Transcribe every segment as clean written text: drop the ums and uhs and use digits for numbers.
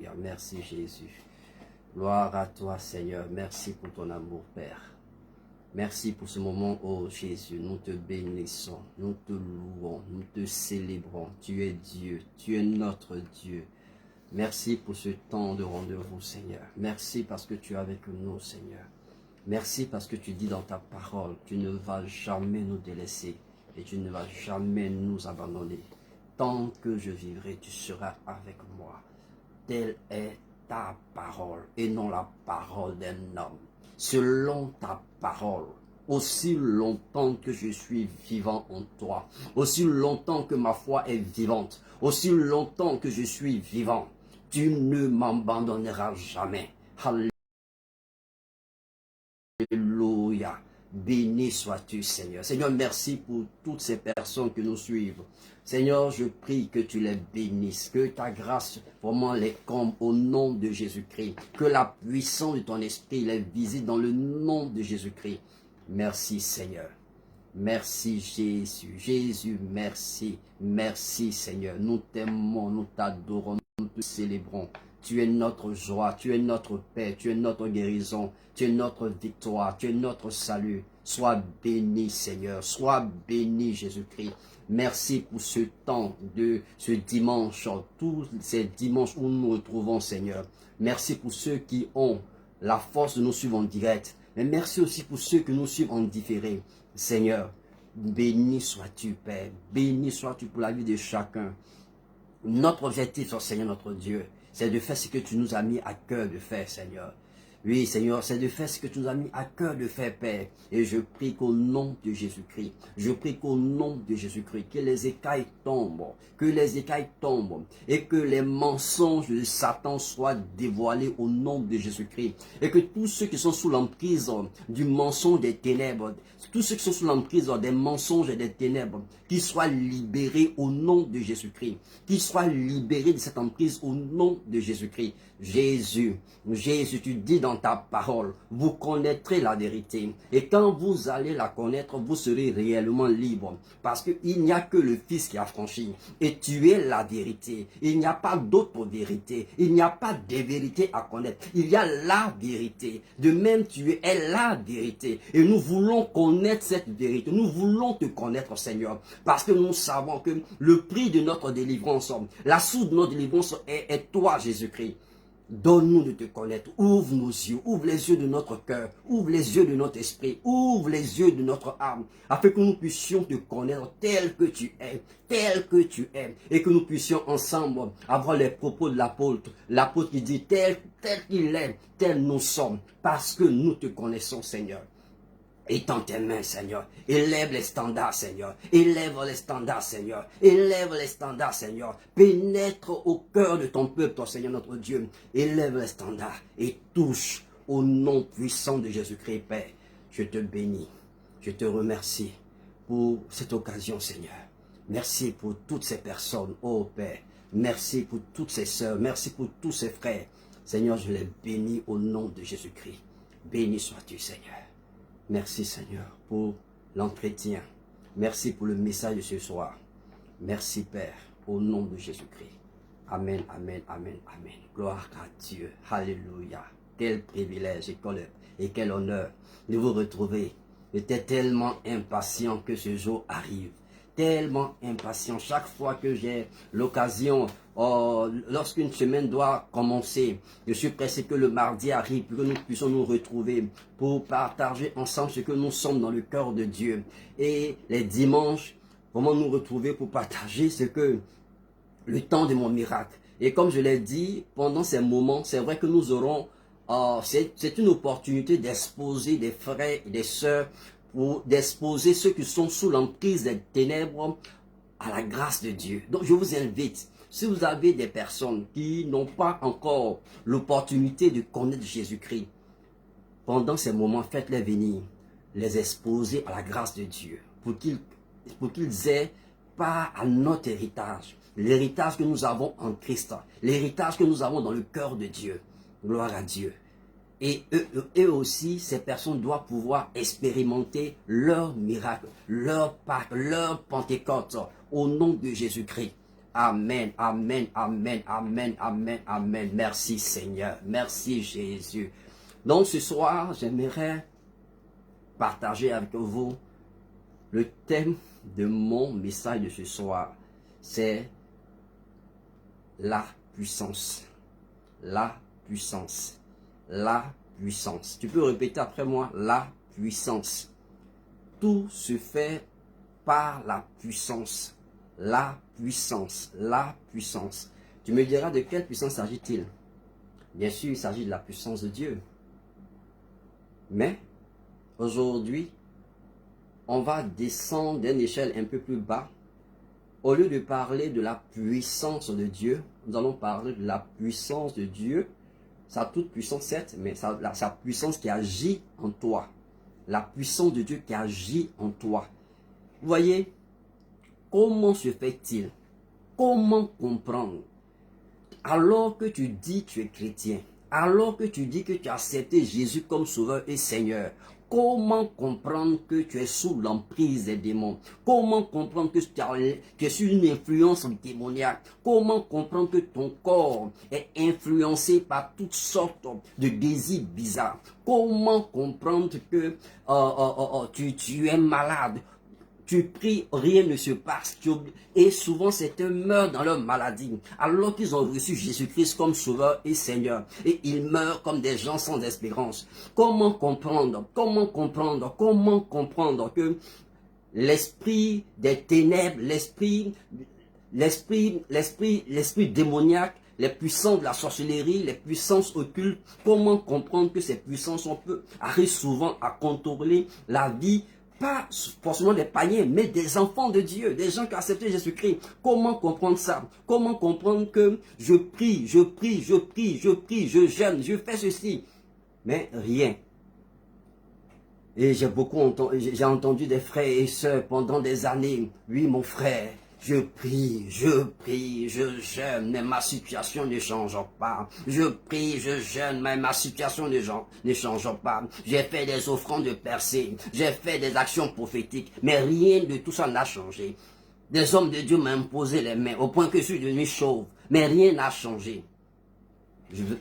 Alléluia. Merci Jésus. Gloire à toi Seigneur. Merci pour ton amour Père. Merci pour ce moment, oh Jésus. Nous te bénissons, nous te louons, nous te célébrons. Tu es Dieu, tu es notre Dieu. Merci pour ce temps de rendez-vous Seigneur. Merci parce que tu es avec nous Seigneur. Merci parce que tu dis dans ta parole, tu ne vas jamais nous délaisser et tu ne vas jamais nous abandonner. Tant que je vivrai, tu seras avec moi. Telle est ta parole et non la parole d'un homme. Selon ta parole, aussi longtemps que je suis vivant en toi, aussi longtemps que ma foi est vivante, aussi longtemps que je suis vivant, tu ne m'abandonneras jamais. Alléluia. Béni sois-tu, Seigneur. Seigneur, merci pour toutes ces personnes que nous suivent. Seigneur, je prie que tu les bénisses, que ta grâce vraiment les comble au nom de Jésus-Christ, que la puissance de ton esprit les visite dans le nom de Jésus-Christ. Merci, Seigneur. Merci, Jésus. Jésus, merci. Merci, Seigneur. Nous t'aimons, nous t'adorons, nous te célébrons. Tu es notre joie, tu es notre paix, tu es notre guérison, tu es notre victoire, tu es notre salut. Sois béni, Seigneur, sois béni, Jésus-Christ. Merci pour ce temps de ce dimanche, tous ces dimanches où nous nous retrouvons, Seigneur. Merci pour ceux qui ont la force de nous suivre en direct. Mais merci aussi pour ceux que nous suivent en différé. Seigneur, béni sois-tu, Père. Béni sois-tu pour la vie de chacun. Notre objectif, Seigneur, notre Dieu, c'est de faire ce que tu nous as mis à cœur de faire, Seigneur. Oui, Seigneur, c'est de faire ce que tu nous as mis à cœur de faire, Père. Et je prie qu'au nom de Jésus-Christ, je prie qu'au nom de Jésus-Christ, que les écailles tombent, et que les mensonges de Satan soient dévoilés au nom de Jésus-Christ. Et que tous ceux qui sont sous l'emprise du mensonge des ténèbres, tous ceux qui sont sous l'emprise des mensonges et des ténèbres, qu'ils soient libérés au nom de Jésus-Christ, qu'ils soient libérés de cette emprise au nom de Jésus-Christ. Jésus, tu dis dans ta parole, vous connaîtrez la vérité. Et quand vous allez la connaître, vous serez réellement libre. Parce qu'il n'y a que le Fils qui a franchi. Et tu es la vérité. Il n'y a pas d'autre vérité. Il n'y a pas de vérité à connaître. Il y a la vérité. De même, tu es la vérité. Et nous voulons connaître cette vérité. Nous voulons te connaître, Seigneur. Parce que nous savons que le prix de notre délivrance, la source de notre délivrance est toi, Jésus-Christ. Donne-nous de te connaître, ouvre nos yeux, ouvre les yeux de notre cœur, ouvre les yeux de notre esprit, ouvre les yeux de notre âme, afin que nous puissions te connaître tel que tu es, et que nous puissions ensemble avoir les propos de l'apôtre qui dit tel qu'il est, tel nous sommes, parce que nous te connaissons, Seigneur. Étends tes mains, Seigneur. Élève les standards, Seigneur. Élève les standards, Seigneur. Élève les standards, Seigneur. Pénètre au cœur de ton peuple, ton Seigneur, notre Dieu. Élève les standards et touche au nom puissant de Jésus-Christ, Père. Je te bénis. Je te remercie pour cette occasion, Seigneur. Merci pour toutes ces personnes, oh Père. Merci pour toutes ces sœurs. Merci pour tous ces frères. Seigneur, je les bénis au nom de Jésus-Christ. Béni sois-tu, Seigneur. Merci Seigneur pour l'entretien. Merci pour le message de ce soir. Merci Père, au nom de Jésus-Christ. Amen, amen, amen, amen. Gloire à Dieu. Alléluia. Quel privilège et quel honneur de vous retrouver. J'étais tellement impatient que ce jour arrive. Tellement impatient. Chaque fois que j'ai l'occasion, lorsqu'une semaine doit commencer, je suis pressé que le mardi arrive, pour que nous puissions nous retrouver pour partager ensemble ce que nous sommes dans le cœur de Dieu. Et les dimanches, vraiment nous retrouver pour partager ce que le temps de mon miracle. Et comme je l'ai dit, pendant ces moments, c'est vrai que nous aurons, c'est une opportunité d'exposer des frères et des sœurs, ou d'exposer ceux qui sont sous l'emprise des ténèbres à la grâce de Dieu. Donc je vous invite, si vous avez des personnes qui n'ont pas encore l'opportunité de connaître Jésus-Christ, pendant ces moments, faites-les venir, les exposer à la grâce de Dieu, pour qu'ils aient part à notre héritage, l'héritage que nous avons en Christ, l'héritage que nous avons dans le cœur de Dieu. Gloire à Dieu. Et eux aussi, ces personnes doivent pouvoir expérimenter leur miracle, leur Pâques, leur Pentecôte au nom de Jésus-Christ. Amen, amen, amen, amen, amen, amen. Merci Seigneur, merci Jésus. Donc ce soir, j'aimerais partager avec vous le thème de mon message de ce soir. C'est la puissance. La puissance. La puissance. Tu peux répéter après moi, la puissance. Tout se fait par la puissance. La puissance, la puissance. Tu me diras de quelle puissance s'agit-il? Bien sûr, il s'agit de la puissance de Dieu. Mais, aujourd'hui, on va descendre d'une échelle un peu plus bas. Au lieu de parler de la puissance de Dieu, nous allons parler de la puissance de Dieu. Sa toute puissance, certes, mais sa puissance qui agit en toi. La puissance de Dieu qui agit en toi. Vous voyez, comment se fait-il? Comment comprendre? Alors que tu dis que tu es chrétien, alors que tu dis que tu as accepté Jésus comme sauveur et Seigneur, comment comprendre que tu es sous l'emprise des démons? Comment comprendre que tu es sous une influence démoniaque? Comment comprendre que ton corps est influencé par toutes sortes de désirs bizarres? Comment comprendre que tu es malade? Tu pries, rien ne se passe. Et souvent, certains meurent dans leur maladie. Alors qu'ils ont reçu Jésus-Christ comme sauveur et Seigneur. Et ils meurent comme des gens sans espérance. Comment comprendre? Comment comprendre? Comment comprendre que l'esprit des ténèbres, l'esprit démoniaque, les puissances de la sorcellerie, les puissances occultes, comment comprendre que ces puissances arrivent souvent à contrôler la vie, pas forcément des païens, mais des enfants de Dieu, des gens qui ont accepté Jésus-Christ. Comment comprendre ça? Comment comprendre que je prie, je jeûne, je fais ceci, mais rien. Et j'ai entendu des frères et sœurs pendant des années, oui mon frère, je prie, je jeûne, mais ma situation ne change pas. Je prie, je jeûne, mais ma situation ne change pas. J'ai fait des offrandes de percée, j'ai fait des actions prophétiques, mais rien de tout ça n'a changé. Des hommes de Dieu m'ont imposé les mains, au point que je suis devenu chauve, mais rien n'a changé.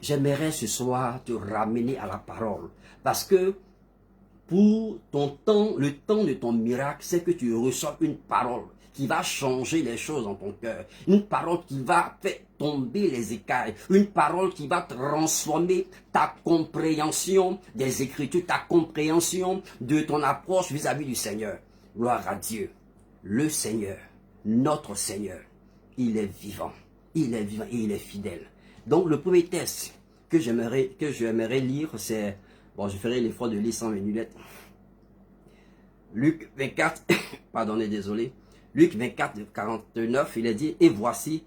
J'aimerais ce soir te ramener à la parole, parce que pour ton temps, le temps de ton miracle, c'est que tu reçois une parole qui va changer les choses dans ton cœur. Une parole qui va faire tomber les écailles. Une parole qui va transformer ta compréhension des Écritures, ta compréhension de ton approche vis-à-vis du Seigneur. Gloire à Dieu. Le Seigneur, notre Seigneur, il est vivant. Il est vivant et il est fidèle. Donc le premier texte que j'aimerais lire, c'est... Bon, je ferai l'effort de lire sans mes lunettes. Luc 24, pardonnez, désolé. Luc 24, 49, il est dit, « Et voici,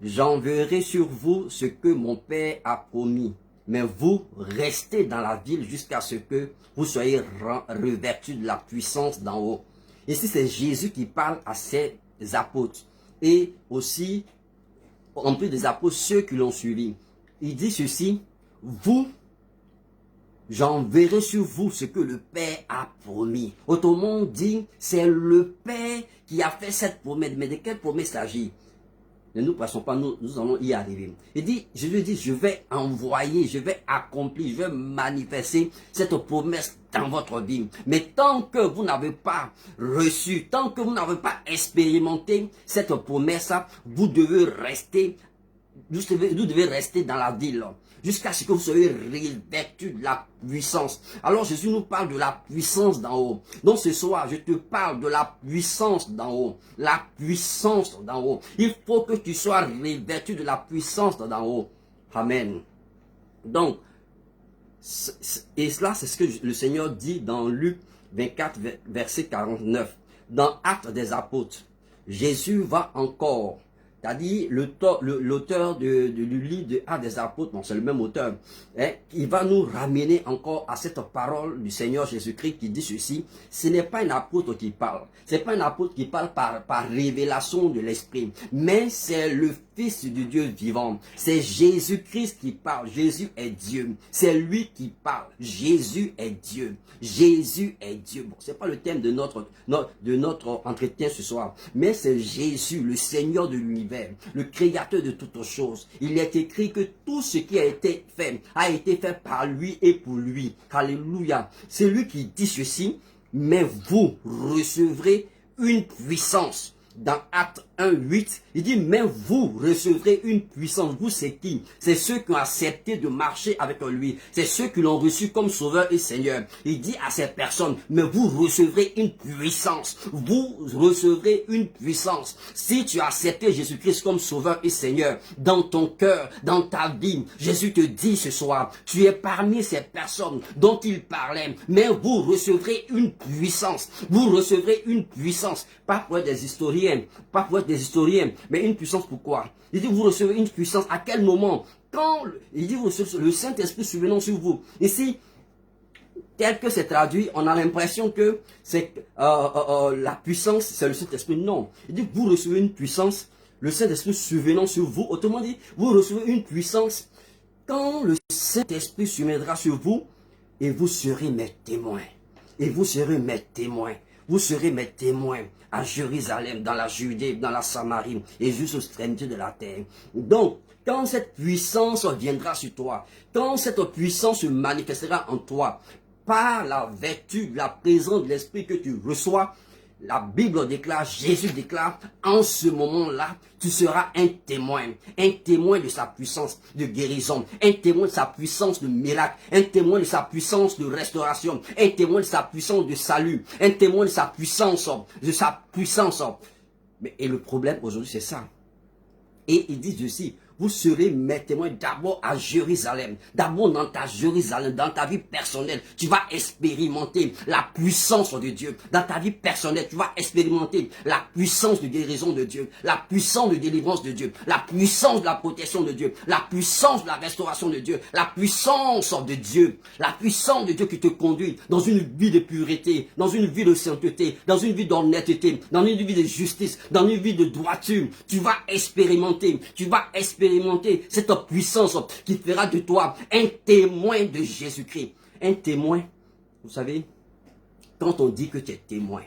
j'enverrai sur vous ce que mon Père a promis. Mais vous, restez dans la ville jusqu'à ce que vous soyez revêtus de la puissance d'en haut. » Ici, c'est Jésus qui parle à ses apôtres. Et aussi, en plus des apôtres, ceux qui l'ont suivi. Il dit ceci, « Vous, j'enverrai sur vous ce que le Père a promis. » Autrement dit, c'est le Père qui a fait cette promesse. Mais de quelle promesse s'agit? Ne nous passons pas, nous allons y arriver. Il dit, Jésus dit, je vais envoyer, je vais accomplir, je vais manifester cette promesse dans votre vie. Mais tant que vous n'avez pas reçu, tant que vous n'avez pas expérimenté cette promesse, vous devez rester, vous devez rester dans la ville jusqu'à ce que vous soyez revêtus de la puissance. Alors Jésus nous parle de la puissance d'en haut. Donc ce soir, je te parle de la puissance d'en haut. La puissance d'en haut. Il faut que tu sois revêtu de la puissance d'en haut. Amen. Donc, et cela, c'est ce que le Seigneur dit dans Luc 24, verset 49. Dans Actes des Apôtres, Jésus va encore... C'est-à-dire, l'auteur du livre de Actes des Apôtres, bon, c'est le même auteur, hein, il va nous ramener encore à cette parole du Seigneur Jésus-Christ qui dit ceci. Ce n'est pas un apôtre qui parle. Ce n'est pas un apôtre qui parle par révélation de l'Esprit, mais c'est le Fils du Dieu vivant. C'est Jésus-Christ qui parle. Jésus est Dieu. C'est lui qui parle. Jésus est Dieu. Jésus est Dieu. Bon, c'est pas le thème de notre entretien ce soir, mais c'est Jésus, le Seigneur de l'univers, le Créateur de toutes choses. Il est écrit que tout ce qui a été fait par lui et pour lui. Alléluia. C'est lui qui dit ceci, mais vous recevrez une puissance. Dans Acte 1:8, il dit, mais vous recevrez une puissance. Vous, c'est qui? C'est ceux qui ont accepté de marcher avec lui. C'est ceux qui l'ont reçu comme sauveur et Seigneur. Il dit à ces personnes, mais vous recevrez une puissance. Vous recevrez une puissance. Si tu as accepté Jésus-Christ comme sauveur et Seigneur, dans ton cœur, dans ta vie, Jésus te dit ce soir, tu es parmi ces personnes dont il parlait, mais vous recevrez une puissance. Vous recevrez une puissance. Pas pour être des historiens, pas pour être des historiens, mais une puissance pourquoi? Il dit, vous recevez une puissance à quel moment? Quand, il dit, vous recevez le Saint-Esprit survenant sur vous. Ici, tel que c'est traduit, on a l'impression que c'est la puissance, c'est le Saint-Esprit. Non. Il dit, vous recevez une puissance, le Saint-Esprit survenant sur vous. Autrement dit, vous recevez une puissance quand le Saint-Esprit surviendra sur vous et vous serez mes témoins. Et vous serez mes témoins. Vous serez mes témoins à Jérusalem, dans la Judée, dans la Samarie et jusqu'aux extrémités de la terre. Donc, quand cette puissance viendra sur toi, quand cette puissance se manifestera en toi, par la vertu de la présence de l'Esprit que tu reçois, la Bible déclare, Jésus déclare, en ce moment-là, tu seras un témoin de sa puissance de guérison, un témoin de sa puissance de miracle, un témoin de sa puissance de restauration, un témoin de sa puissance de salut, un témoin de sa puissance, Mais, et le problème aujourd'hui, c'est ça. Et il dit ceci, vous serez mes témoins d'abord à Jérusalem. D'abord dans ta Jérusalem, dans ta vie personnelle, tu vas expérimenter la puissance de Dieu. Dans ta vie personnelle, tu vas expérimenter la puissance de guérison de Dieu, la puissance de délivrance de Dieu, la puissance de la protection de Dieu, la puissance de la restauration de Dieu, la puissance de Dieu qui te conduit dans une vie de pureté, dans une vie de sainteté, dans une vie d'honnêteté, dans une vie de justice, dans une vie de droiture. Tu vas expérimenter cette puissance qui fera de toi un témoin de Jésus-Christ. Un témoin, vous savez, quand on dit que tu es témoin,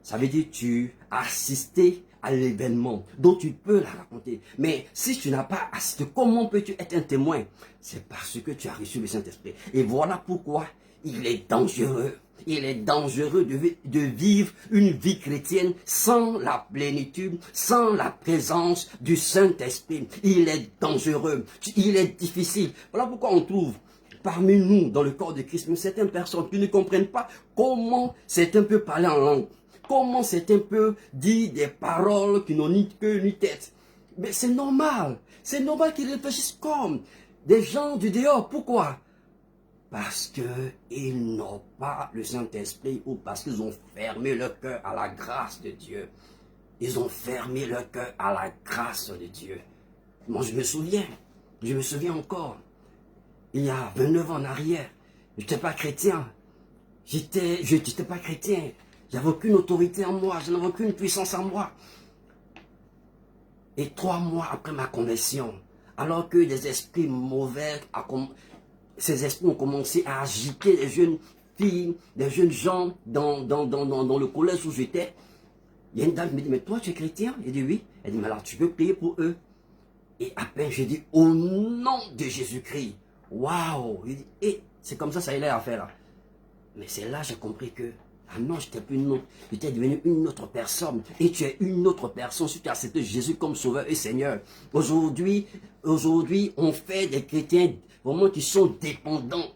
ça veut dire que tu as assisté à l'événement dont tu peux la raconter. Mais si tu n'as pas assisté, comment peux-tu être un témoin? C'est parce que tu as reçu le Saint-Esprit. Et voilà pourquoi il est dangereux. Il est dangereux de vivre une vie chrétienne sans la plénitude, sans la présence du Saint-Esprit. Il est dangereux, il est difficile. Voilà pourquoi on trouve parmi nous, dans le corps de Christ, certaines personnes qui ne comprennent pas comment c'est un peu parler en langue, comment c'est un peu dire des paroles qui n'ont ni queue ni tête. Mais c'est normal qu'ils réfléchissent comme des gens du dehors. Pourquoi? Parce qu'ils n'ont pas le Saint-Esprit ou parce qu'ils ont fermé leur cœur à la grâce de Dieu. Ils ont fermé leur cœur à la grâce de Dieu. Moi, je me souviens encore, il y a 29 ans en arrière, je n'étais pas chrétien. Je n'étais pas chrétien. J'avais aucune autorité en moi, je n'avais aucune puissance en moi. Et 3 mois après ma conversion, alors que des esprits mauvais ces esprits ont commencé à agiter les jeunes filles, les jeunes gens dans le collège où j'étais. Il y a une dame qui me dit, mais toi tu es chrétien? J'ai dit oui. Elle dit, mais alors tu peux prier pour eux. Et à peine j'ai dit, au nom de Jésus-Christ. Waouh! Et c'est comme ça allait à faire là. Mais c'est là que j'ai compris que, ah non, j'étais plus une autre, j'étais devenu une autre personne. Et tu es une autre personne si tu as accepté Jésus comme sauveur et Seigneur. Aujourd'hui, on fait des chrétiens vraiment qui sont dépendants.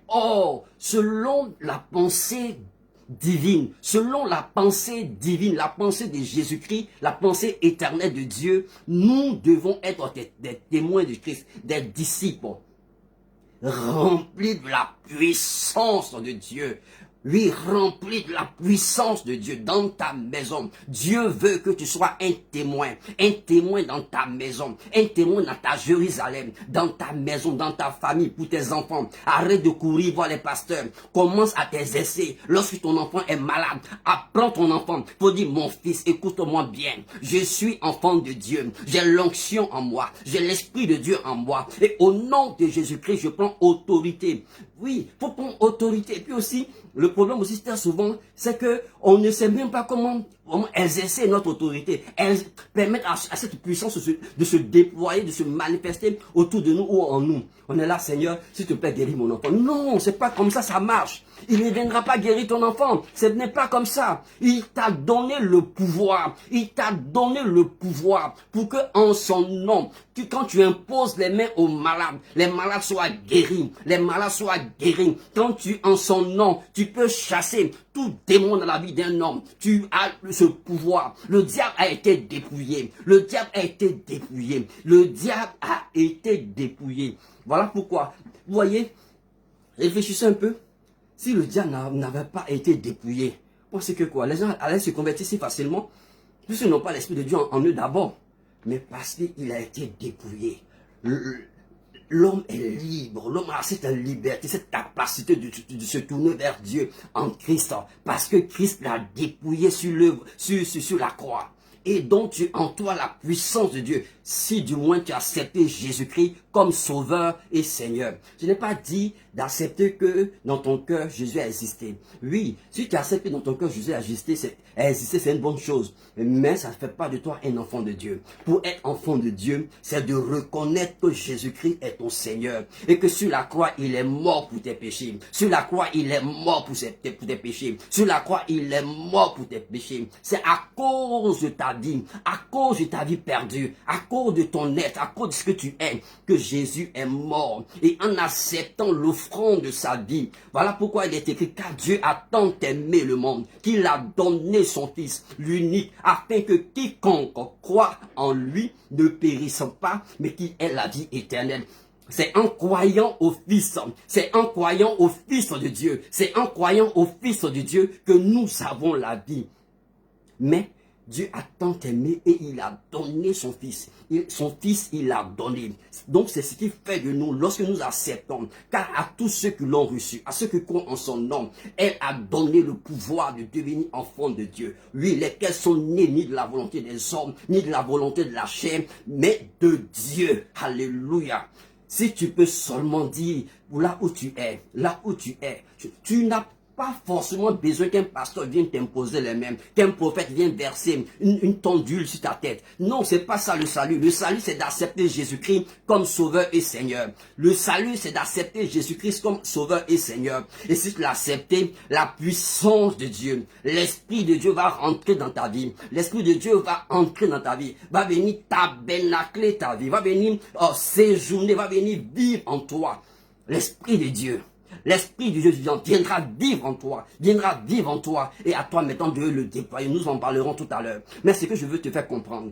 Or, selon la pensée divine, la pensée de Jésus-Christ, la pensée éternelle de Dieu, nous devons être des témoins de Christ, des disciples, remplis de la puissance de Dieu. Oui, rempli de la puissance de Dieu dans ta maison. Dieu veut que tu sois un témoin dans ta maison, un témoin dans ta Jérusalem, dans ta maison, dans ta famille, pour tes enfants. Arrête de courir voir les pasteurs. Commence à t'exercer. Lorsque ton enfant est malade, apprends ton enfant. Faut dire, mon fils, écoute-moi bien. Je suis enfant de Dieu. J'ai l'onction en moi. J'ai l'Esprit de Dieu en moi. Et au nom de Jésus-Christ, je prends autorité. Oui, faut prendre autorité. Et puis aussi, le problème aussi très souvent, c'est que on ne sait même pas comment exercer notre autorité, permettre à cette puissance de se déployer, de se manifester autour de nous ou en nous. On est là, Seigneur, s'il te plaît, guéris mon enfant. Non, c'est pas comme ça marche. Il ne viendra pas guérir ton enfant. Ce n'est pas comme ça. Il t'a donné le pouvoir. Il t'a donné le pouvoir pour que en son nom, quand tu imposes les mains aux malades, les malades soient guéris. Les malades soient guéris. Quand en son nom, tu peux chasser tout démon dans la vie d'un homme. Tu as ce pouvoir. Le diable a été dépouillé. Le diable a été dépouillé. Le diable a été dépouillé. Voilà pourquoi. Vous voyez, réfléchissez un peu. Si le diable n'avait pas été dépouillé, pensez que quoi? Les gens allaient se convertir si facilement, puisqu'ils n'ont pas l'Esprit de Dieu en eux d'abord, mais parce qu'il a été dépouillé. L'homme est libre, l'homme a cette liberté, cette capacité de se tourner vers Dieu en Christ, parce que Christ l'a dépouillé sur la croix. Et donc tu en toi la puissance de Dieu, si du moins tu as accepté Jésus-Christ comme sauveur et Seigneur. Je n'ai pas dit d'accepter que dans ton cœur Jésus a existé. Oui, si tu acceptes que dans ton cœur Jésus a existé, c'est une bonne chose. Mais ça ne fait pas de toi un enfant de Dieu. Pour être enfant de Dieu, c'est de reconnaître que Jésus-Christ est ton Seigneur. Et que sur la croix, il est mort pour tes péchés. Sur la croix, il est mort pour tes péchés. Sur la croix, il est mort pour tes péchés. C'est à cause de ta vie, à cause de ta vie perdue, à cause de ton être, à cause de ce que tu es, que Jésus est mort. Et en acceptant l'offrande de sa vie, voilà pourquoi il est écrit, car Dieu a tant aimé le monde, qu'il a donné son Fils, l'unique, afin que quiconque croit en lui ne périsse pas, mais qu'il ait la vie éternelle. C'est en croyant au Fils, c'est en croyant au Fils de Dieu, c'est en croyant au Fils de Dieu que nous avons la vie. Mais Dieu a tant aimé et il a donné son Fils. Son Fils, il l'a donné. Donc, c'est ce qui fait de nous, lorsque nous acceptons, car à tous ceux qui l'ont reçu, à ceux qui croient en son nom, elle a donné le pouvoir de devenir enfants de Dieu. Oui, lesquels sont nés ni de la volonté des hommes, ni de la volonté de la chair, mais de Dieu. Alléluia. Si tu peux seulement dire, là où tu es, tu n'as pas forcément besoin qu'un pasteur vienne t'imposer les mains, qu'un prophète vienne verser une tonne d'huile sur ta tête. Non, c'est pas ça le salut. Le salut, c'est d'accepter Jésus-Christ comme sauveur et Seigneur. Le salut, c'est d'accepter Jésus-Christ comme sauveur et Seigneur. Et si tu l'acceptes, la puissance de Dieu, l'Esprit de Dieu va rentrer dans ta vie. L'Esprit de Dieu va entrer dans ta vie, va venir tabernacler ta vie, va venir séjourner, va venir vivre en toi. L'Esprit de Dieu. L'Esprit du Dieu vivant viendra vivre en toi, et à toi maintenant de le déployer. Nous en parlerons tout à l'heure. Mais ce que je veux te faire comprendre,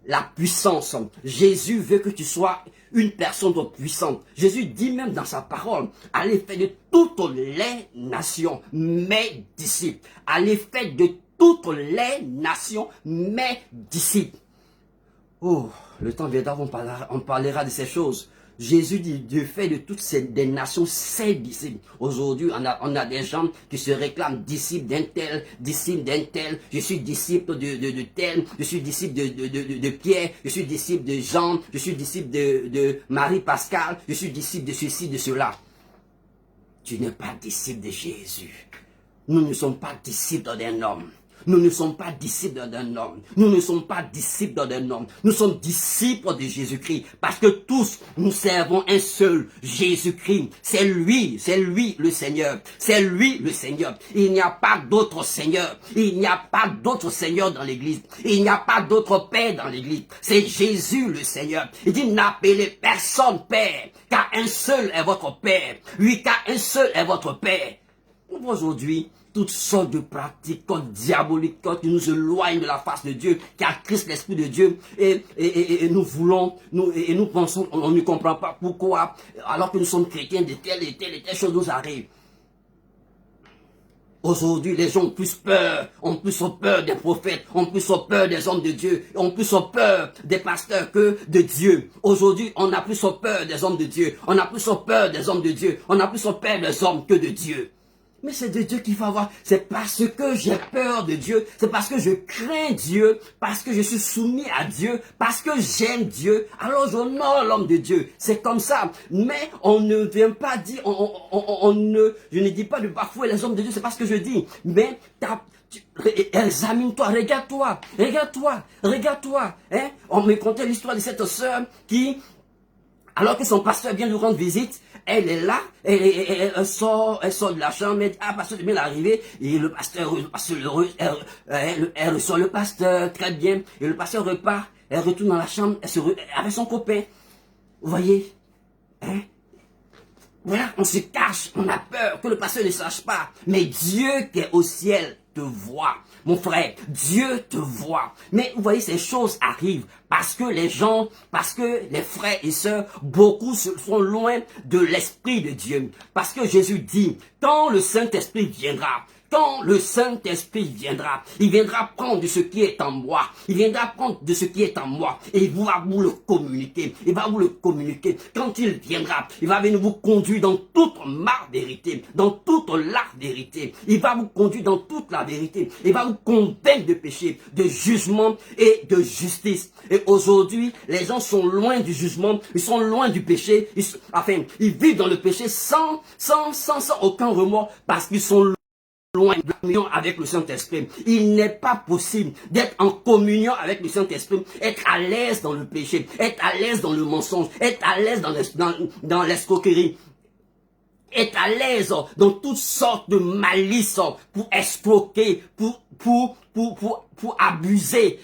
la puissance. Jésus veut que tu sois une personne puissante. Jésus dit même dans sa parole, allez faire de toutes les nations mes disciples. Allez faire de toutes les nations mes disciples. Oh, le temps viendra, on parlera de ces choses. Jésus dit de faire de toutes des nations ses disciples. Aujourd'hui, on a des gens qui se réclament disciples d'un tel, je suis disciple de tel, je suis disciple de Pierre, je suis disciple de Jean, je suis disciple de Marie-Pascal, je suis disciple de ceci, de cela. Tu n'es pas disciple de Jésus. Nous ne sommes pas disciples d'un homme. Nous ne sommes pas disciples d'un homme. Nous ne sommes pas disciples d'un homme. Nous sommes disciples de Jésus-Christ. Parce que tous, nous servons un seul Jésus-Christ. C'est lui le Seigneur. C'est lui le Seigneur. Il n'y a pas d'autre Seigneur. Il n'y a pas d'autre Seigneur dans l'église. Il n'y a pas d'autre Père dans l'église. C'est Jésus le Seigneur. Il dit, n'appelez personne Père, car un seul est votre Père. Oui, car un seul est votre Père. Aujourd'hui, toutes sortes de pratiques diaboliques qui nous éloignent de la face de Dieu, car Christ, l'Esprit de Dieu, et nous voulons, nous pensons, on ne comprend pas pourquoi, alors que nous sommes chrétiens, de telle et telle chose nous arrive. Aujourd'hui, les gens ont plus peur des prophètes, ont plus peur des hommes de Dieu, ont plus peur des pasteurs que de Dieu. Aujourd'hui, on a plus peur des hommes de Dieu, on a plus peur des hommes de Dieu, on a plus peur des hommes que de Dieu. Mais c'est de Dieu qu'il faut avoir. C'est parce que j'ai peur de Dieu. C'est parce que je crains Dieu. Parce que je suis soumis à Dieu. Parce que j'aime Dieu. Alors j'honore l'homme de Dieu. C'est comme ça. Mais on ne vient pas dire, je ne dis pas de bafouer les hommes de Dieu. C'est pas ce que je dis. Mais examine-toi, regarde-toi. Hein? On me contait l'histoire de cette sœur qui, alors que son pasteur vient lui rendre visite, elle est là, elle sort de la chambre, elle dit, ah, pasteur vient d'arriver, et le pasteur, elle reçoit le pasteur, très bien, et le pasteur repart, elle retourne dans la chambre, avec son copain. Vous voyez, hein? Voilà, on se cache, on a peur que le pasteur ne sache pas, mais Dieu qui est au ciel te voit. Mon frère, Dieu te voit. Mais vous voyez, ces choses arrivent parce que les frères et sœurs, beaucoup sont loin de l'Esprit de Dieu. Parce que Jésus dit, quand le Saint-Esprit viendra, il viendra prendre de ce qui est en moi. Il viendra prendre de ce qui est en moi. Et il va vous le communiquer. Quand il viendra, il va venir vous conduire dans toute ma vérité. Dans toute la vérité. Il va vous conduire dans toute la vérité. Il va vous convaincre de péché, de jugement et de justice. Et aujourd'hui, les gens sont loin du jugement. Ils sont loin du péché. Ils vivent dans le péché sans aucun remords parce qu'ils sont loin de la communion avec le Saint-Esprit. Il n'est pas possible d'être en communion avec le Saint-Esprit, être à l'aise dans le péché, être à l'aise dans le mensonge, être à l'aise dans l'escroquerie, être à l'aise dans toutes sortes de malices pour escroquer, pour abuser.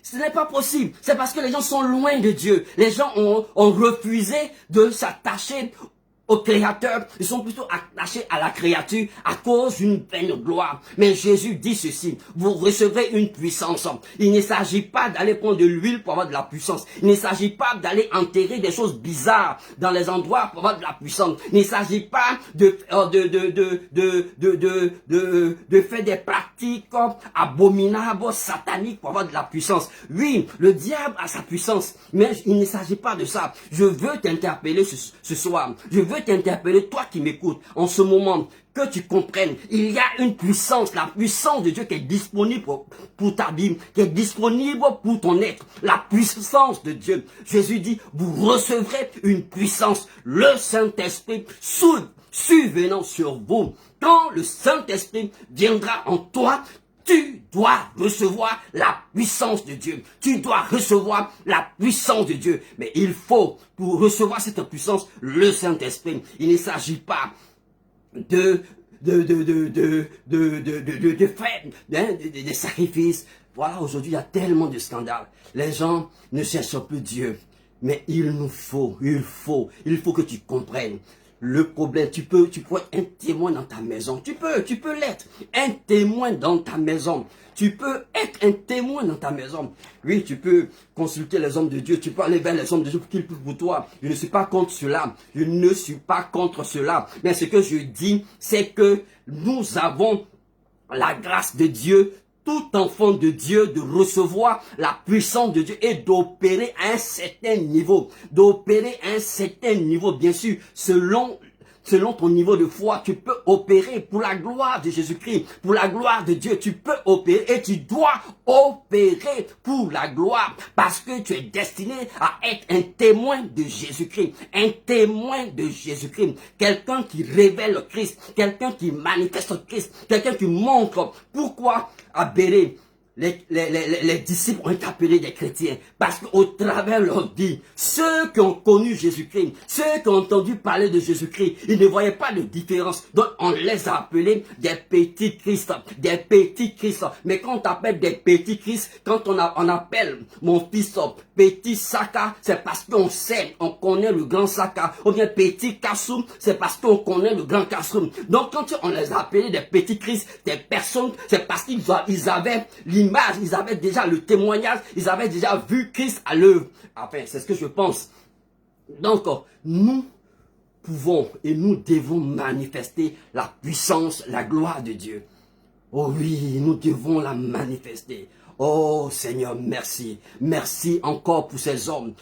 Ce n'est pas possible. C'est parce que les gens sont loin de Dieu. Les gens ont refusé de s'attacher au Créateur, ils sont plutôt attachés à la créature à cause d'une vaine gloire. Mais Jésus dit ceci, vous recevrez une puissance. Il ne s'agit pas d'aller prendre de l'huile pour avoir de la puissance. Il ne s'agit pas d'aller enterrer des choses bizarres dans les endroits pour avoir de la puissance. Il ne s'agit pas de faire des pratiques abominables, sataniques pour avoir de la puissance. Oui, le diable a sa puissance, mais il ne s'agit pas de ça. Je veux t'interpeller ce soir. Je veux t'interpeller, toi qui m'écoutes, en ce moment, que tu comprennes, il y a une puissance, la puissance de Dieu qui est disponible pour ta vie, qui est disponible pour ton être, la puissance de Dieu. Jésus dit, vous recevrez une puissance, le Saint-Esprit survenant sur vous. Quand le Saint-Esprit viendra en toi, tu dois recevoir la puissance de Dieu. Tu dois recevoir la puissance de Dieu. Mais il faut, pour recevoir cette puissance, le Saint-Esprit. Il ne s'agit pas de faire des sacrifices. Voilà, aujourd'hui, il y a tellement de scandales. Les gens ne cherchent plus Dieu. Mais il faut que tu comprennes. Le problème, tu peux être un témoin dans ta maison. Tu peux l'être. Un témoin dans ta maison. Tu peux être un témoin dans ta maison. Oui, tu peux consulter les hommes de Dieu. Tu peux aller vers les hommes de Dieu pour qu'ils prient pour toi. Je ne suis pas contre cela. Je ne suis pas contre cela. Mais ce que je dis, c'est que nous avons la grâce de Dieu, tout enfant de Dieu, de recevoir la puissance de Dieu et d'opérer à un certain niveau. Bien sûr, selon ton niveau de foi, tu peux opérer pour la gloire de Jésus-Christ, pour la gloire de Dieu. Tu peux opérer et tu dois opérer pour la gloire parce que tu es destiné à être un témoin de Jésus-Christ, quelqu'un qui révèle le Christ, quelqu'un qui manifeste le Christ, quelqu'un qui montre pourquoi à Béret. Les disciples ont été appelés des chrétiens parce qu'au travers de leur vie, ceux qui ont connu Jésus-Christ, ceux qui ont entendu parler de Jésus-Christ, ils ne voyaient pas de différence. Donc on les a appelés des petits Christ, Mais quand on appelle des petits Christ, quand on appelle mon fils petit Saka, c'est parce qu'on sait, on connaît le grand Saka. Ou bien petit Kassoum, c'est parce qu'on connaît le grand Kassoum. Donc quand on les a appelés des petits Christ, des personnes, c'est parce qu'ils avaient l'image, ils avaient déjà le témoignage, ils avaient déjà vu Christ à l'œuvre. Enfin, c'est ce que je pense. Donc, nous pouvons et nous devons manifester la puissance, la gloire de Dieu. Oh oui, nous devons la manifester. Oh Seigneur, merci. Merci encore pour ces hommes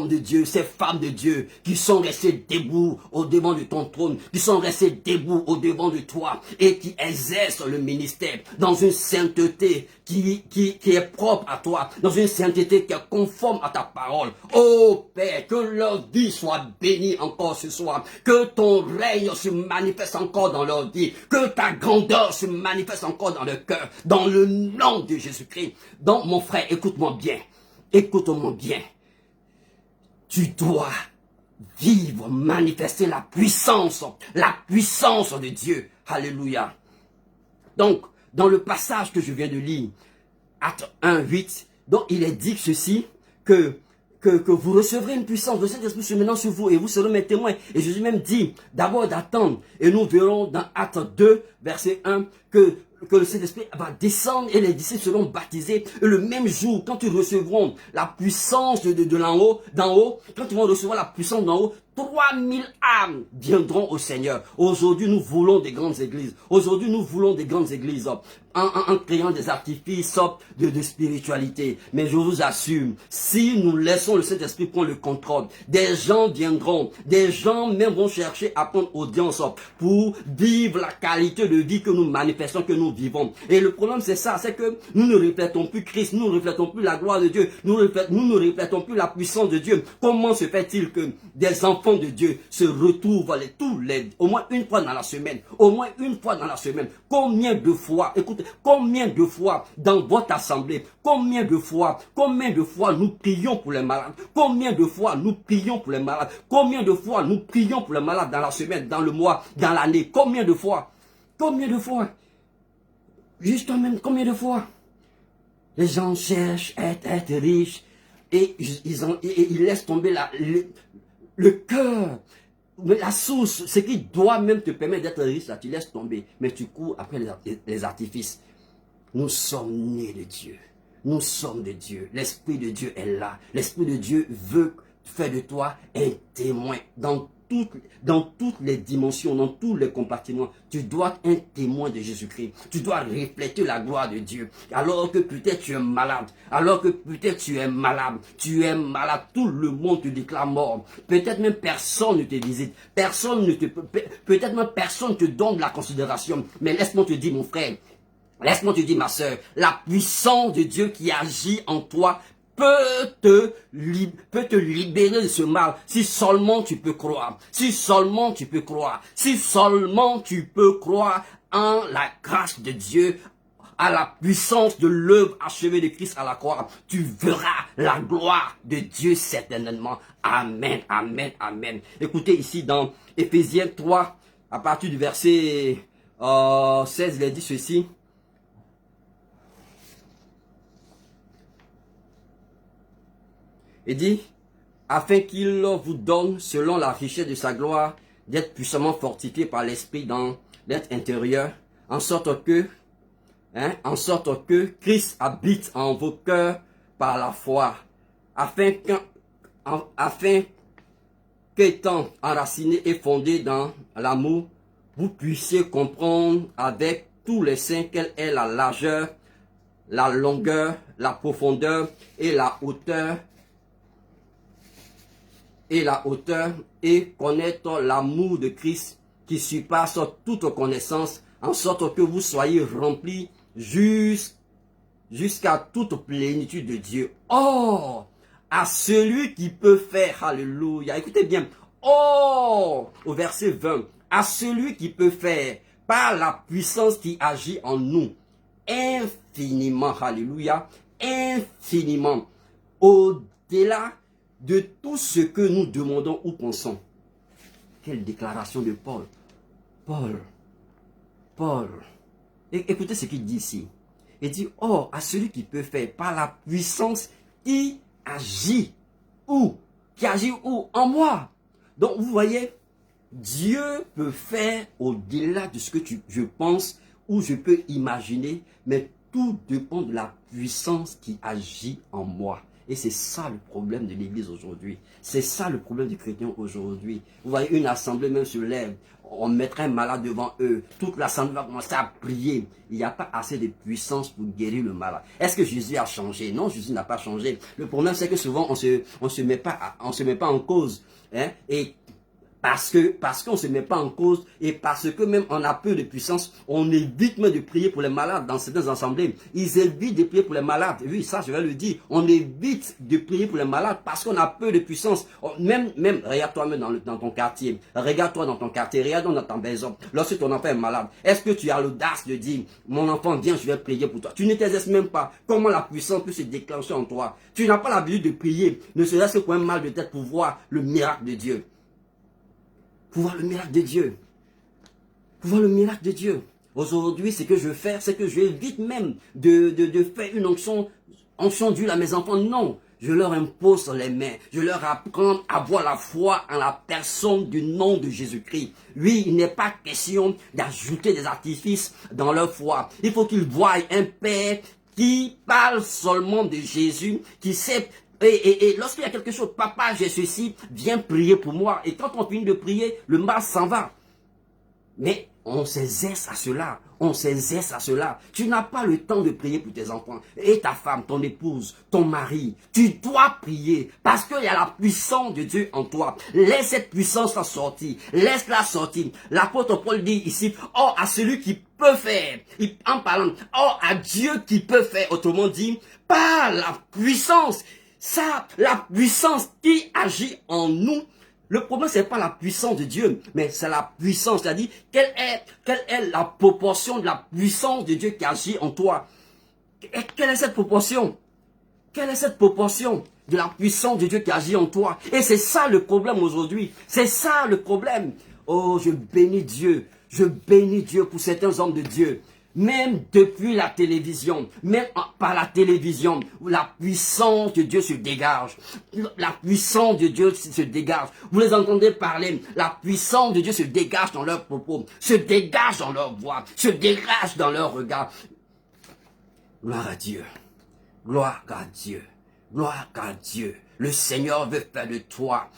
de Dieu, ces femmes de Dieu qui sont restés debout au devant de ton trône, qui sont restés debout au devant de toi et qui exercent le ministère dans une sainteté qui est propre à toi, dans une sainteté qui est conforme à ta parole. Oh Père, que leur vie soit bénie encore ce soir, que ton règne se manifeste encore dans leur vie, que ta grandeur se manifeste encore dans leur cœur, dans le nom de Jésus-Christ. Donc mon frère, écoute-moi bien, écoute-moi bien, tu dois vivre, manifester la puissance de Dieu. Alléluia. Donc, dans le passage que je viens de lire, Actes 1:8, donc il est dit ceci, que vous recevrez une puissance, le Saint-Esprit se maintenant sur vous et vous serez mes témoins. Et Jésus même dit d'abord d'attendre. Et nous verrons dans Actes 2, verset 1, que le Saint-Esprit va descendre et les disciples seront baptisés. Et le même jour, quand ils recevront la puissance d'en haut, quand ils vont recevoir la puissance d'en haut, 3000 âmes viendront au Seigneur. Aujourd'hui, nous voulons des grandes églises. Aujourd'hui, nous voulons des grandes églises en créant des artifices de spiritualité. Mais je vous assure, si nous laissons le Saint-Esprit prendre le contrôle, des gens viendront, des gens même vont chercher à prendre audience pour vivre la qualité de vie que nous manifestons, que nous vivons. Et le problème, c'est ça, c'est que nous ne reflétons plus Christ, nous ne reflétons plus la gloire de Dieu, nous ne reflétons plus la puissance de Dieu. Comment se fait-il que des enfants de Dieu se retrouvent au moins une fois dans la semaine, combien de fois, écoutez, combien de fois dans votre assemblée, combien de fois nous prions pour les malades, combien de fois nous prions pour les malades, combien de fois nous prions pour les malades dans la semaine, dans le mois, dans l'année, combien de fois, justement, combien de fois les gens cherchent à être riches et ils laissent tomber le cœur, la source, ce qui doit même te permettre d'être riche, là, tu laisses tomber, mais tu cours après les artifices. Nous sommes nés de Dieu. Nous sommes de Dieu. L'Esprit de Dieu est là. L'Esprit de Dieu veut faire de toi un témoin dans toutes les dimensions, dans tous les compartiments. Tu dois être un témoin de Jésus-Christ. Tu dois refléter la gloire de Dieu. Alors que peut-être tu es malade, tout le monde te déclare mort. Peut-être même personne ne te visite, peut-être même personne ne te donne la considération. Mais laisse-moi te dire, mon frère, laisse-moi te dire, ma soeur, la puissance de Dieu qui agit en toi peut te libérer de ce mal, si seulement tu peux croire, si seulement tu peux croire en la grâce de Dieu, à la puissance de l'œuvre achevée de Christ à la croix. Tu verras la gloire de Dieu certainement. Amen, amen, amen. Écoutez ici dans Éphésiens 3, à partir du verset 16, il est dit ceci. Il dit, afin qu'il vous donne, selon la richesse de sa gloire, d'être puissamment fortifié par l'Esprit dans l'être intérieur, en sorte que Christ habite en vos cœurs par la foi, afin qu'étant enraciné et fondé dans l'amour, vous puissiez comprendre avec tous les saints quelle est la largeur, la longueur, la profondeur et la hauteur, et connaître l'amour de Christ qui surpasse toute connaissance, en sorte que vous soyez remplis jusqu'à toute plénitude de Dieu. Oh, à celui qui peut faire, alléluia, écoutez bien, oh, au verset 20, à celui qui peut faire, par la puissance qui agit en nous, infiniment, alléluia, infiniment, au-delà de tout ce que nous demandons ou pensons. Quelle déclaration de Paul. Paul. Écoutez ce qu'il dit ici. Il dit, oh, à celui qui peut faire par la puissance qui agit. Où? Qui agit où? En moi. Donc, vous voyez, Dieu peut faire au-delà de ce que je pense ou je peux imaginer, mais tout dépend de la puissance qui agit en moi. Et c'est ça le problème de l'église aujourd'hui. C'est ça le problème du chrétien aujourd'hui. Vous voyez, une assemblée même se lève, on mettrait un malade devant eux, toute l'assemblée va commencer à prier. Il n'y a pas assez de puissance pour guérir le malade. Est-ce que Jésus a changé? Non, Jésus n'a pas changé. Le problème, c'est que souvent, on se met pas en cause. Hein? Et parce qu'on ne se met pas en cause et parce que même on a peu de puissance, on évite même de prier pour les malades dans certaines assemblées. Ils évitent de prier pour les malades. Oui, ça je vais le dire. On évite de prier pour les malades parce qu'on a peu de puissance. Même regarde-toi même dans ton quartier. Regarde-toi dans ton quartier. Regarde dans ta maison. Lorsque ton enfant est malade, est-ce que tu as l'audace de dire, mon enfant, viens, je vais prier pour toi. Tu ne t'exerces même pas. Comment la puissance peut se déclencher en toi? Tu n'as pas l'habitude de prier, ne serait-ce que pour un mal de tête pour voir le miracle de Dieu. Pour voir le miracle de Dieu. Pour voir le miracle de Dieu. Aujourd'hui, ce que je veux faire, c'est que je évite même de faire une onction d'huile à mes enfants. Non, je leur impose sur les mains. Je leur apprends à avoir la foi en la personne du nom de Jésus-Christ. Oui, il n'est pas question d'ajouter des artifices dans leur foi. Il faut qu'ils voient un Père qui parle seulement de Jésus, qui sait. Et lorsqu'il y a quelque chose, papa, j'ai ceci, viens prier pour moi. Et quand on finit de prier, le mal s'en va. Mais on s'exerce à cela. On s'exerce à cela. Tu n'as pas le temps de prier pour tes enfants. Et ta femme, ton épouse, ton mari. Tu dois prier. Parce qu'il y a la puissance de Dieu en toi. Laisse cette puissance sortir. Laisse-la sortir. L'apôtre Paul dit ici, oh, à celui qui peut faire. En parlant, oh, à Dieu qui peut faire. Autrement dit, par la puissance. Ça, la puissance qui agit en nous. Le problème, c'est pas la puissance de Dieu, mais c'est la puissance. C'est-à-dire, quelle est la proportion de la puissance de Dieu qui agit en toi? Et quelle est cette proportion? Quelle est cette proportion de la puissance de Dieu qui agit en toi? Et c'est ça le problème aujourd'hui. C'est ça le problème. Oh, je bénis Dieu. Je bénis Dieu pour certains hommes de Dieu. Même depuis la télévision, même par la télévision, la puissance de Dieu se dégage. La puissance de Dieu se dégage. Vous les entendez parler, la puissance de Dieu se dégage dans leurs propos, se dégage dans leur voix, se dégage dans leur regard. Gloire à Dieu. Gloire à Dieu. Gloire à Dieu. Le Seigneur veut faire de toi,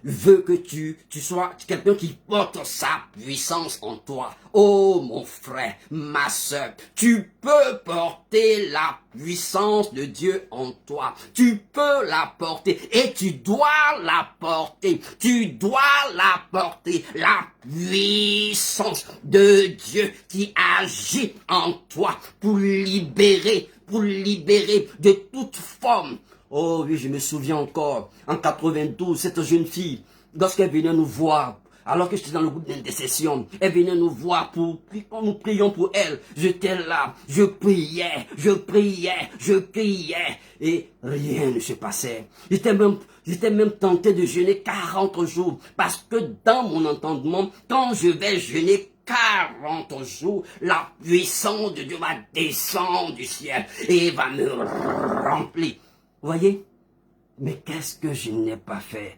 veut que tu sois quelqu'un qui porte sa puissance en toi. Oh mon frère, ma soeur, tu peux porter la puissance de Dieu en toi. Tu peux la porter et tu dois la porter. Tu dois la porter. La puissance de Dieu qui agit en toi pour libérer de toute forme. Oh oui, je me souviens encore, en 92, cette jeune fille, lorsqu'elle venait nous voir, alors que j'étais dans le groupe d'intercession, elle venait nous voir quand nous prions pour elle. J'étais là, je priais, et rien ne se passait. J'étais même tenté de jeûner 40 jours, parce que dans mon entendement, quand je vais jeûner 40 jours, la puissance de Dieu va descendre du ciel et va me remplir. Vous voyez? Mais qu'est-ce que je n'ai pas fait?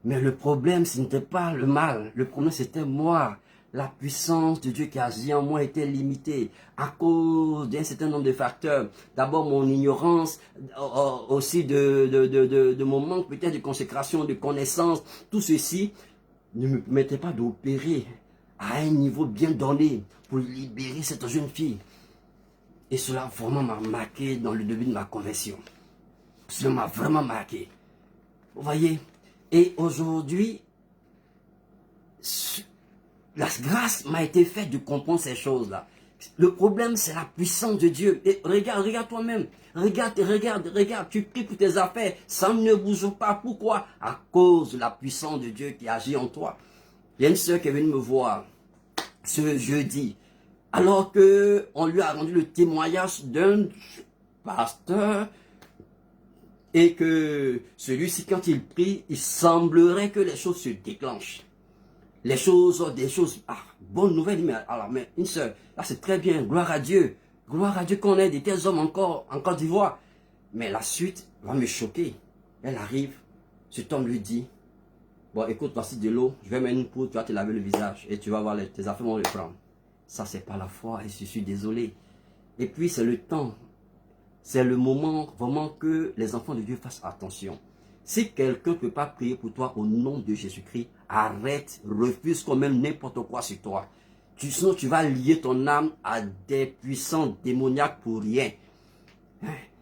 Mais le problème, ce n'était pas le mal. Le problème, c'était moi. La puissance de Dieu qui agit en moi était limitée à cause d'un certain nombre de facteurs. D'abord, mon ignorance, aussi de mon manque peut-être de consécration, de connaissance. Tout ceci ne me permettait pas d'opérer à un niveau bien donné pour libérer cette jeune fille. Et cela vraiment m'a marqué dans le début de ma conversion. Cela m'a vraiment marqué. Vous voyez? Et aujourd'hui, la grâce m'a été faite de comprendre ces choses-là. Le problème, c'est la puissance de Dieu. Et regarde toi-même. Regarde, tu pries pour tes affaires. Ça ne bouge pas. Pourquoi? À cause de la puissance de Dieu qui agit en toi. Il y a une sœur qui est venue me voir ce jeudi. Alors qu'on lui a rendu le témoignage d'un pasteur et que celui-ci, quand il prie, il semblerait que les choses se déclenchent. Des choses, bonne nouvelle, mais une sœur, là c'est très bien, gloire à Dieu qu'on ait de tels hommes encore en Côte d'Ivoire. Mais la suite va me choquer. Elle arrive, cet homme lui dit, bon écoute, voici de l'eau, je vais mettre une poudre, tu vas te laver le visage et tu vas voir, tes affaires vont le prendre. Ça, c'est pas la foi et je suis désolé. Et puis, c'est le temps. c'est le moment vraiment que les enfants de Dieu fassent attention. Si quelqu'un ne peut pas prier pour toi au nom de Jésus-Christ, arrête, refuse quand même n'importe quoi sur toi. Sinon, tu vas lier ton âme à des puissants démoniaques pour rien.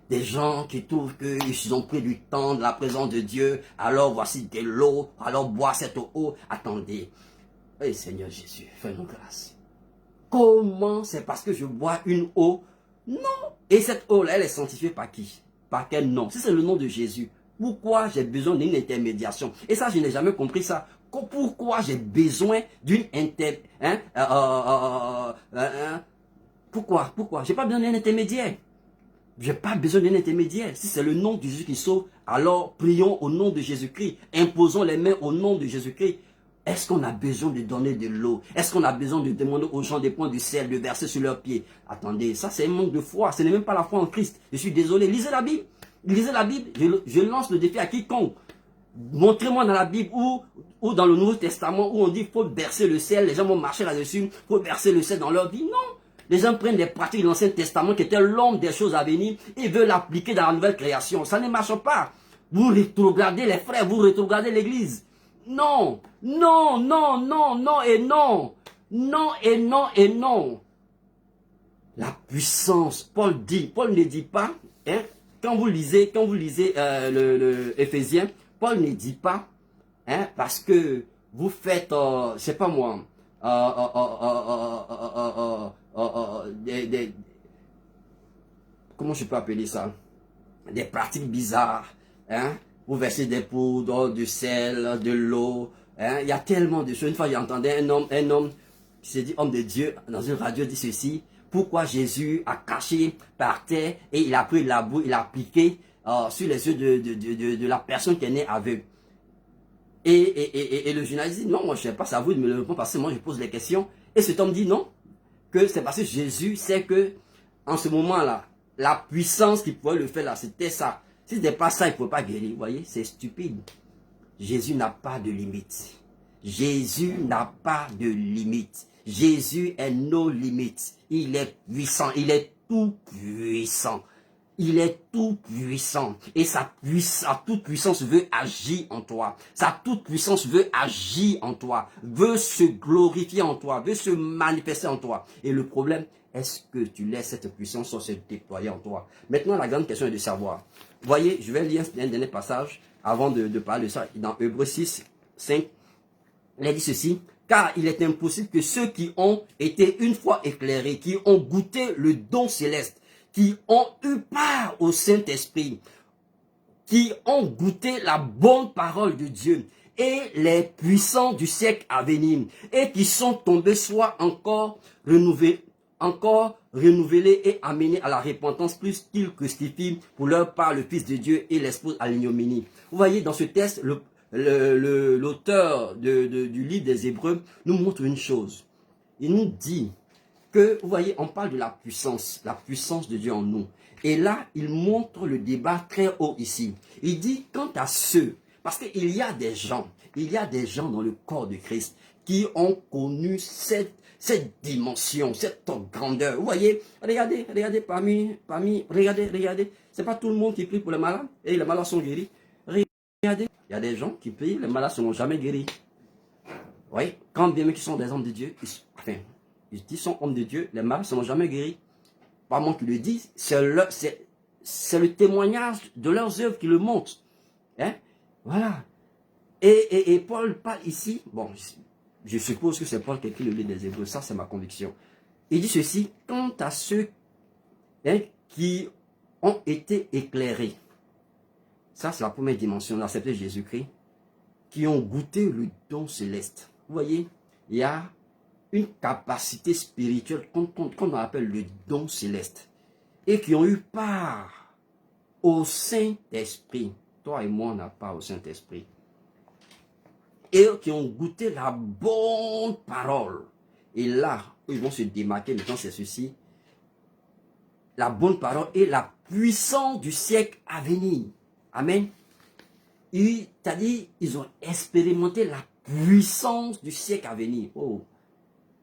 Des gens qui trouvent qu'ils ont pris du temps de la présence de Dieu, alors voici de l'eau, alors bois cette eau. Attendez, hey Seigneur Jésus, fais-nous grâce. Comment? C'est parce que je bois une eau? Non. Et cette eau-là, elle est sanctifiée par qui? Par quel nom? Si c'est le nom de Jésus, pourquoi j'ai besoin d'une intermédiation? Et ça, je n'ai jamais compris ça. Pourquoi j'ai besoin d'une pourquoi? J'ai pas besoin d'un intermédiaire. J'ai pas besoin d'un intermédiaire. Si c'est le nom de Jésus qui sauve, alors prions au nom de Jésus-Christ. Imposons les mains au nom de Jésus-Christ. Est-ce qu'on a besoin de donner de l'eau? Est-ce qu'on a besoin de demander aux gens des points du sel, de verser sur leurs pieds? Attendez, ça c'est un manque de foi. Ce n'est même pas la foi en Christ. Je suis désolé. Lisez la Bible. Lisez la Bible. Je lance le défi à quiconque. Montrez-moi dans la Bible ou dans le Nouveau Testament où on dit qu'il faut verser le sel. Les gens vont marcher là-dessus. Il faut verser le sel dans leur vie. Non. Les gens prennent des pratiques de l'Ancien Testament qui étaient l'homme des choses à venir et veulent l'appliquer dans la nouvelle création. Ça ne marche pas. Vous rétrogradez les frères, vous rétrogradez l'église. Non, non, non, non, non et non. Non et non et non. La puissance, Paul ne dit pas, hein, quand vous lisez le Éphésiens, Paul ne dit pas, hein, parce que vous faites, je sais pas moi, comment je peux appeler ça? Des pratiques bizarres, hein? Vous versez des poudres, du sel, de l'eau, hein? Il y a tellement de choses. Une fois, j'entendais un homme qui s'est dit homme de Dieu, dans une radio, dit ceci: pourquoi Jésus a caché par terre et il a pris la boue, il a appliqué sur les yeux de la personne qui est née aveugle. Et le journaliste dit: non, moi je ne sais pas, c'est à vous de me le répondre parce que moi je pose les questions. Et cet homme dit non, que c'est parce que Jésus sait que en ce moment-là, la puissance qui pouvait le faire là, c'était ça. Si ce n'était pas ça, il ne pouvait pas guérir. Vous voyez, c'est stupide. Jésus n'a pas de limite. Jésus n'a pas de limite. Jésus est nos limites. Il est puissant. Il est tout puissant. Il est tout puissant. Et sa toute puissance veut agir en toi. Sa toute puissance veut agir en toi. Veut se glorifier en toi. Veut se manifester en toi. Et le problème, est-ce que tu laisses cette puissance se déployer en toi? Maintenant, la grande question est de savoir. Vous voyez, je vais lire un dernier passage avant de parler de ça. Dans Hébreux 6, 5, il a dit ceci: car il est impossible que ceux qui ont été une fois éclairés, qui ont goûté le don céleste, qui ont eu part au Saint-Esprit, qui ont goûté la bonne parole de Dieu et les puissants du siècle à venir, et qui sont tombés soit encore renouvelés et amenés à la repentance, plus qu'ils crucifient pour leur part le Fils de Dieu et l'espouse à l'ignominie. Vous voyez, dans ce texte, l'auteur du livre des Hébreux nous montre une chose. Il nous dit que, vous voyez, on parle de la puissance de Dieu en nous. Et là, il montre le débat très haut ici. Il dit, quant à ceux, parce qu'il y a des gens dans le corps de Christ qui ont connu cette dimension, cette grandeur. Vous voyez, regardez regardez. C'est pas tout le monde qui prie pour les malades et les malades sont guéris. Regardez, il y a des gens qui prient, les malades ne sont jamais guéris. Oui, quand bien même qu'ils sont des hommes de Dieu, ils sont hommes de Dieu, les malades ne sont jamais guéris. Pas moi qui le dis, c'est le témoignage de leurs œuvres qui le montrent. Hein? Voilà. Et Paul parle ici, bon, je suppose que c'est Paul qui écrit le livre des Hébreux, ça c'est ma conviction. Il dit ceci: quant à ceux, hein, qui ont été éclairés, ça c'est la première dimension, d'accepter Jésus-Christ, qui ont goûté le don céleste. Vous voyez, il y a une capacité spirituelle qu'on appelle le don céleste, et qui ont eu part au Saint-Esprit. Toi et moi, on n'a pas au Saint-Esprit. Et qui ont goûté la bonne parole. Et là, ils vont se démarquer, maintenant c'est ceci: la bonne parole et la puissance du siècle à venir. Amen. C'est-à-dire, ils ont expérimenté la puissance du siècle à venir. Oh.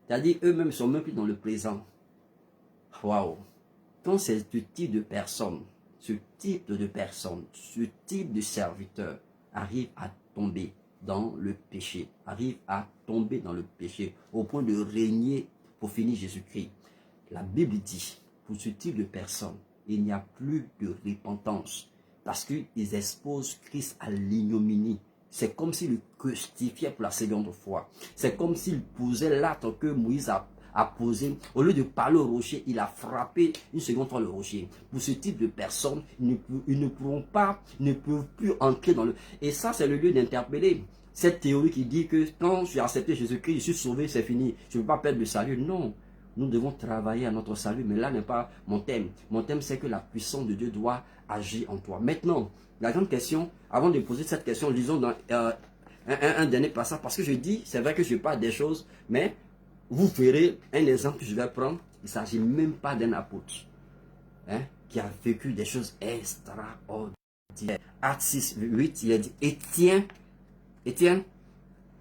C'est-à-dire, eux-mêmes ne sont même plus dans le présent. Waouh. quand ce type de personne, ce type de serviteur arrive à tomber dans le péché, au point de régner pour finir Jésus-Christ, la Bible dit, pour ce type de personne, il n'y a plus de repentance, parce qu'ils exposent Christ à l'ignominie. C'est comme s'ils le crucifiaient pour la seconde fois. C'est comme s'ils posaient l'acte que Moïse a posé. Au lieu de parler au rocher, il a frappé une seconde fois le rocher. Pour ce type de personnes, ils ne peuvent plus entrer dans le... Et ça, c'est le lieu d'interpeller cette théorie qui dit que quand j'ai accepté Jésus-Christ, je suis sauvé, c'est fini. Je ne veux pas perdre le salut. Non. Nous devons travailler à notre salut, mais là n'est pas mon thème. Mon thème, c'est que la puissance de Dieu doit agir en toi. Maintenant, la grande question, avant de poser cette question, lisons dans un dernier passage, parce que je dis, c'est vrai que je parle des choses, mais vous verrez un exemple que je vais prendre. Il ne s'agit même pas d'un apôtre qui a vécu des choses extraordinaires. Actes 6, 8, il a dit, Étienne,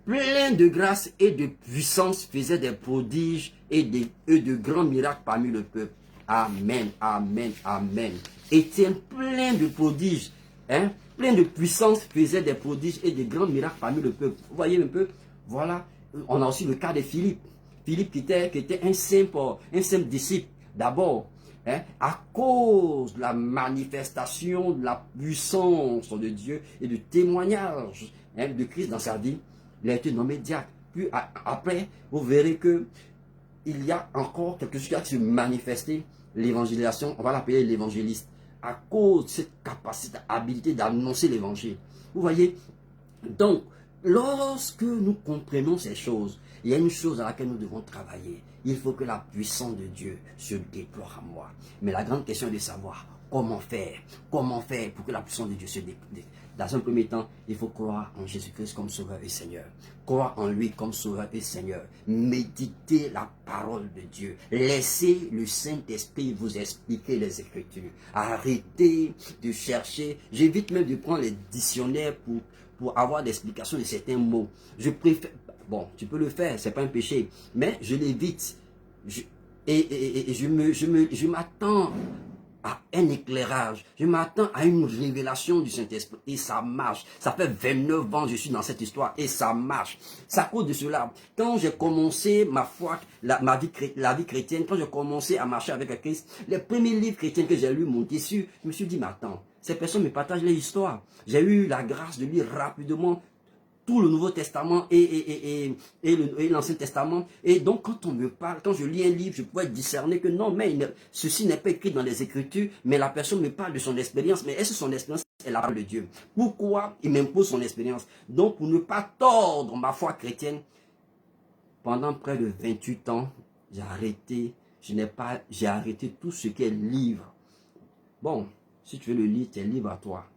plein de grâce et de puissance, faisait des prodiges et de grands miracles parmi le peuple. Amen, amen, amen. Étienne, plein de prodiges, plein de puissance, faisait des prodiges et de grands miracles parmi le peuple. Vous voyez un peu, voilà, on a aussi le cas de Philippe. Philippe qui était un simple disciple. D'abord, à cause de la manifestation de la puissance de Dieu et du témoignage de Christ dans sa vie, il a été nommé diacre. Puis après, vous verrez que il y a encore quelque chose qui a se manifesté, l'évangélisation, on va l'appeler l'évangéliste, à cause de cette capacité, habilité d'annoncer l'évangile. Vous voyez, donc, lorsque nous comprenons ces choses, il y a une chose à laquelle nous devons travailler. Il faut que la puissance de Dieu se déploie à moi. Mais la grande question est de savoir comment faire pour que la puissance de Dieu se déploie. Dans un premier temps, il faut croire en Jésus-Christ comme Sauveur et Seigneur. Croire en lui comme Sauveur et Seigneur. Méditez la parole de Dieu. Laissez le Saint-Esprit vous expliquer les Écritures. Arrêtez de chercher. J'évite même de prendre les dictionnaires pour avoir l'explication de certains mots. Je préfère... Bon, tu peux le faire, c'est pas un péché. Mais je l'évite. Je m'attends à un éclairage, je m'attends à une révélation du Saint-Esprit et ça marche. Ça fait 29 ans que je suis dans cette histoire et ça marche. C'est à cause de cela. Quand j'ai commencé ma foi, la vie chrétienne, quand j'ai commencé à marcher avec Christ, les premiers livres chrétiens que j'ai lus m'ont déçu. Je me suis dit, mais attends, ces personnes me partagent leur histoire. J'ai eu la grâce de lire rapidement tout le Nouveau Testament et l'Ancien Testament. Et donc, quand on me parle, quand je lis un livre, je pourrais discerner que non, mais ceci n'est pas écrit dans les Écritures, mais la personne me parle de son expérience. Mais est-ce que son expérience est la parole de Dieu? Pourquoi il m'impose son expérience? Donc, pour ne pas tordre ma foi chrétienne, pendant près de 28 ans, j'ai arrêté tout ce qui est livre. Bon, si tu veux le lire, c'est libre à toi.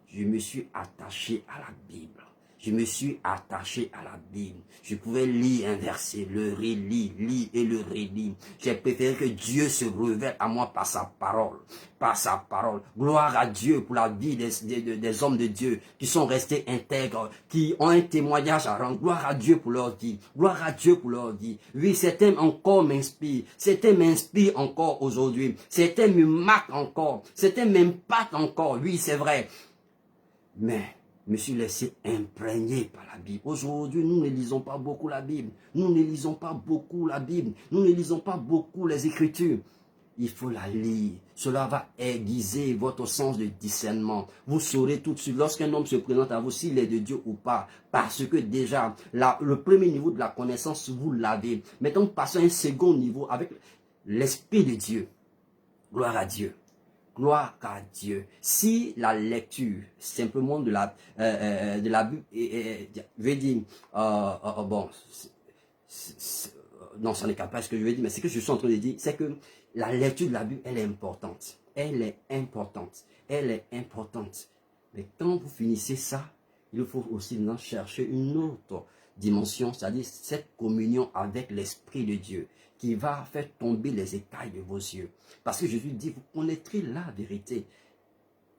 Je me suis attaché à la Bible. Je me suis attaché à la Bible. Je pouvais lire un verset, le relire, lire et le relire. J'ai préféré que Dieu se révèle à moi par sa parole. Par sa parole. Gloire à Dieu pour la vie des hommes de Dieu qui sont restés intègres, qui ont un témoignage à rendre. Gloire à Dieu pour leur vie. Gloire à Dieu pour leur vie. Oui, certains encore m'inspirent. Certains m'inspirent encore aujourd'hui. Certains me marquent encore. Certains m'impactent encore. Oui, c'est vrai. Mais je me suis laissé imprégner par la Bible. Aujourd'hui, nous ne lisons pas beaucoup la Bible. Nous ne lisons pas beaucoup la Bible. Nous ne lisons pas beaucoup les Écritures. Il faut la lire. Cela va aiguiser votre sens de discernement. Vous saurez tout de suite lorsqu'un homme se présente à vous s'il est de Dieu ou pas. Parce que déjà, le premier niveau de la connaissance, vous l'avez. Maintenant, passons à un second niveau avec l'Esprit de Dieu. Gloire à Dieu. Gloire à Dieu. Si la lecture simplement de la Bible, je vais dire, bon, non, ce n'est pas ce que je vais dire, mais ce que je suis en train de dire, c'est que la lecture de la Bible, elle est importante. Elle est importante. Elle est importante. Mais quand vous finissez ça, il faut aussi maintenant chercher une autre dimension, c'est-à-dire cette communion avec l'Esprit de Dieu qui va faire tomber les écailles de vos yeux. Parce que Jésus dit, vous connaîtrez la vérité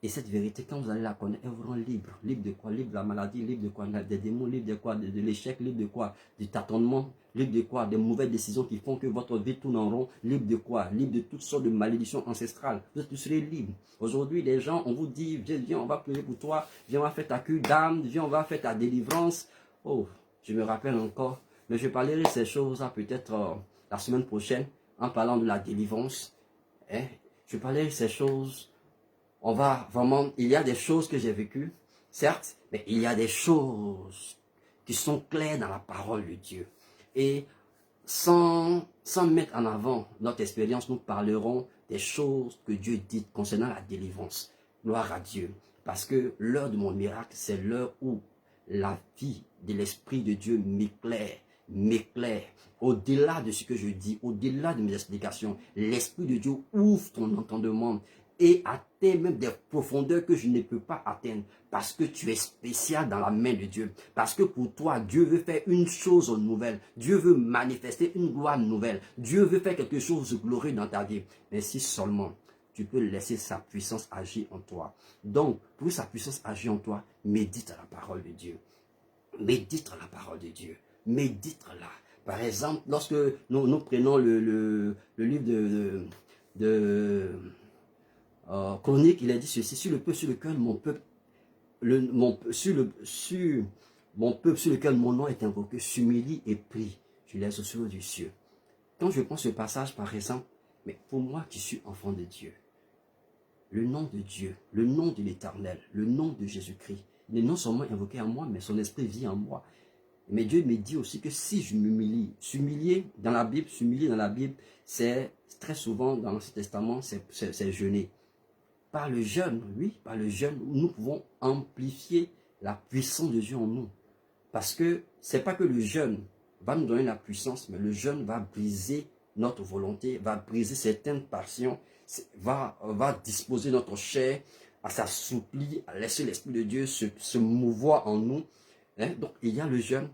Et cette vérité, quand vous allez la connaître, elle vous rend libre. Libre de quoi? Libre de la maladie, libre de quoi? Des démons, libre de quoi? De l'échec, libre de quoi? Du tâtonnement, libre de quoi? Des mauvaises décisions qui font que votre vie tourne en rond, libre de quoi? Libre de toutes sortes de malédictions ancestrales. Vous serez libre. Aujourd'hui, les gens, on vous dit, viens, viens, on va prier pour toi, viens, on va faire ta cure d'âme, viens, on va faire ta délivrance. Oh, je me rappelle encore, mais je parlerai de ces choses-là peut-être la semaine prochaine, en parlant de la délivrance. Hein? Je parlerai de ces choses. On va vraiment, il y a des choses que j'ai vécues, certes, mais il y a des choses qui sont claires dans la parole de Dieu. Et sans mettre en avant notre expérience, nous parlerons des choses que Dieu dit concernant la délivrance. Gloire à Dieu. Parce que l'heure de mon miracle, c'est l'heure où la vie de l'Esprit de Dieu m'éclaire. Au-delà de ce que je dis, au-delà de mes explications, l'Esprit de Dieu ouvre ton entendement et atteint même des profondeurs que je ne peux pas atteindre, parce que tu es spécial dans la main de Dieu, parce que pour toi, Dieu veut faire une chose nouvelle, Dieu veut manifester une gloire nouvelle, Dieu veut faire quelque chose de glorieux dans ta vie, mais si seulement tu peux laisser sa puissance agir en toi. Donc, pour que sa puissance agisse en toi, médite à la parole de Dieu, médite à la parole de Dieu, médite-la. Par exemple, lorsque nous prenons le livre de Chronique, il a dit ceci: sur le peuple sur lequel mon peuple, sur lequel mon nom est invoqué, s'humilie et prie, je laisse au ciel du cieux. Quand je prends ce passage par exemple, mais pour moi qui suis enfant de Dieu, le nom de Dieu, le nom de l'Éternel, le nom de Jésus-Christ, il n'est non seulement invoqué en moi, mais son esprit vit en moi. Mais Dieu me dit aussi que si je m'humilie, s'humilier dans la Bible, c'est très souvent dans l'Ancien Testament, c'est jeûner. Par le jeûne, oui, par le jeûne, nous pouvons amplifier la puissance de Dieu en nous. Parce que ce n'est pas que le jeûne va nous donner la puissance, mais le jeûne va briser notre volonté, va briser certaines passions, va disposer notre chair à s'assouplir, à laisser l'Esprit de Dieu se mouvoir en nous. Hein? Donc, il y a le jeûne.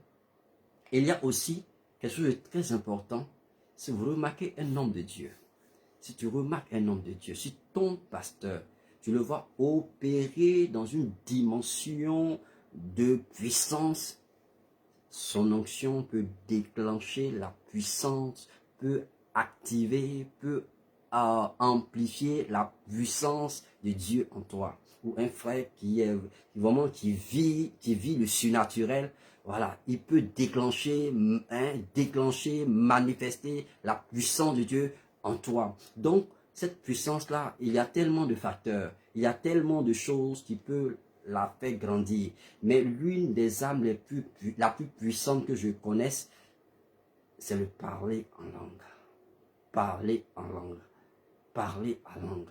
Il y a aussi quelque chose de très important. Si vous remarquez un homme de Dieu, si tu remarques un homme de Dieu, si ton pasteur, tu le vois opérer dans une dimension de puissance, son onction peut déclencher la puissance, peut activer, peut amplifier la puissance de Dieu en toi. Ou un frère qui vit le surnaturel, voilà, il peut déclencher, manifester la puissance de Dieu en toi. Donc, cette puissance-là, il y a tellement de facteurs, il y a tellement de choses qui peuvent la faire grandir. Mais l'une des âmes la plus puissante que je connaisse, c'est le parler en langue. Parler en langue. Parler en langue.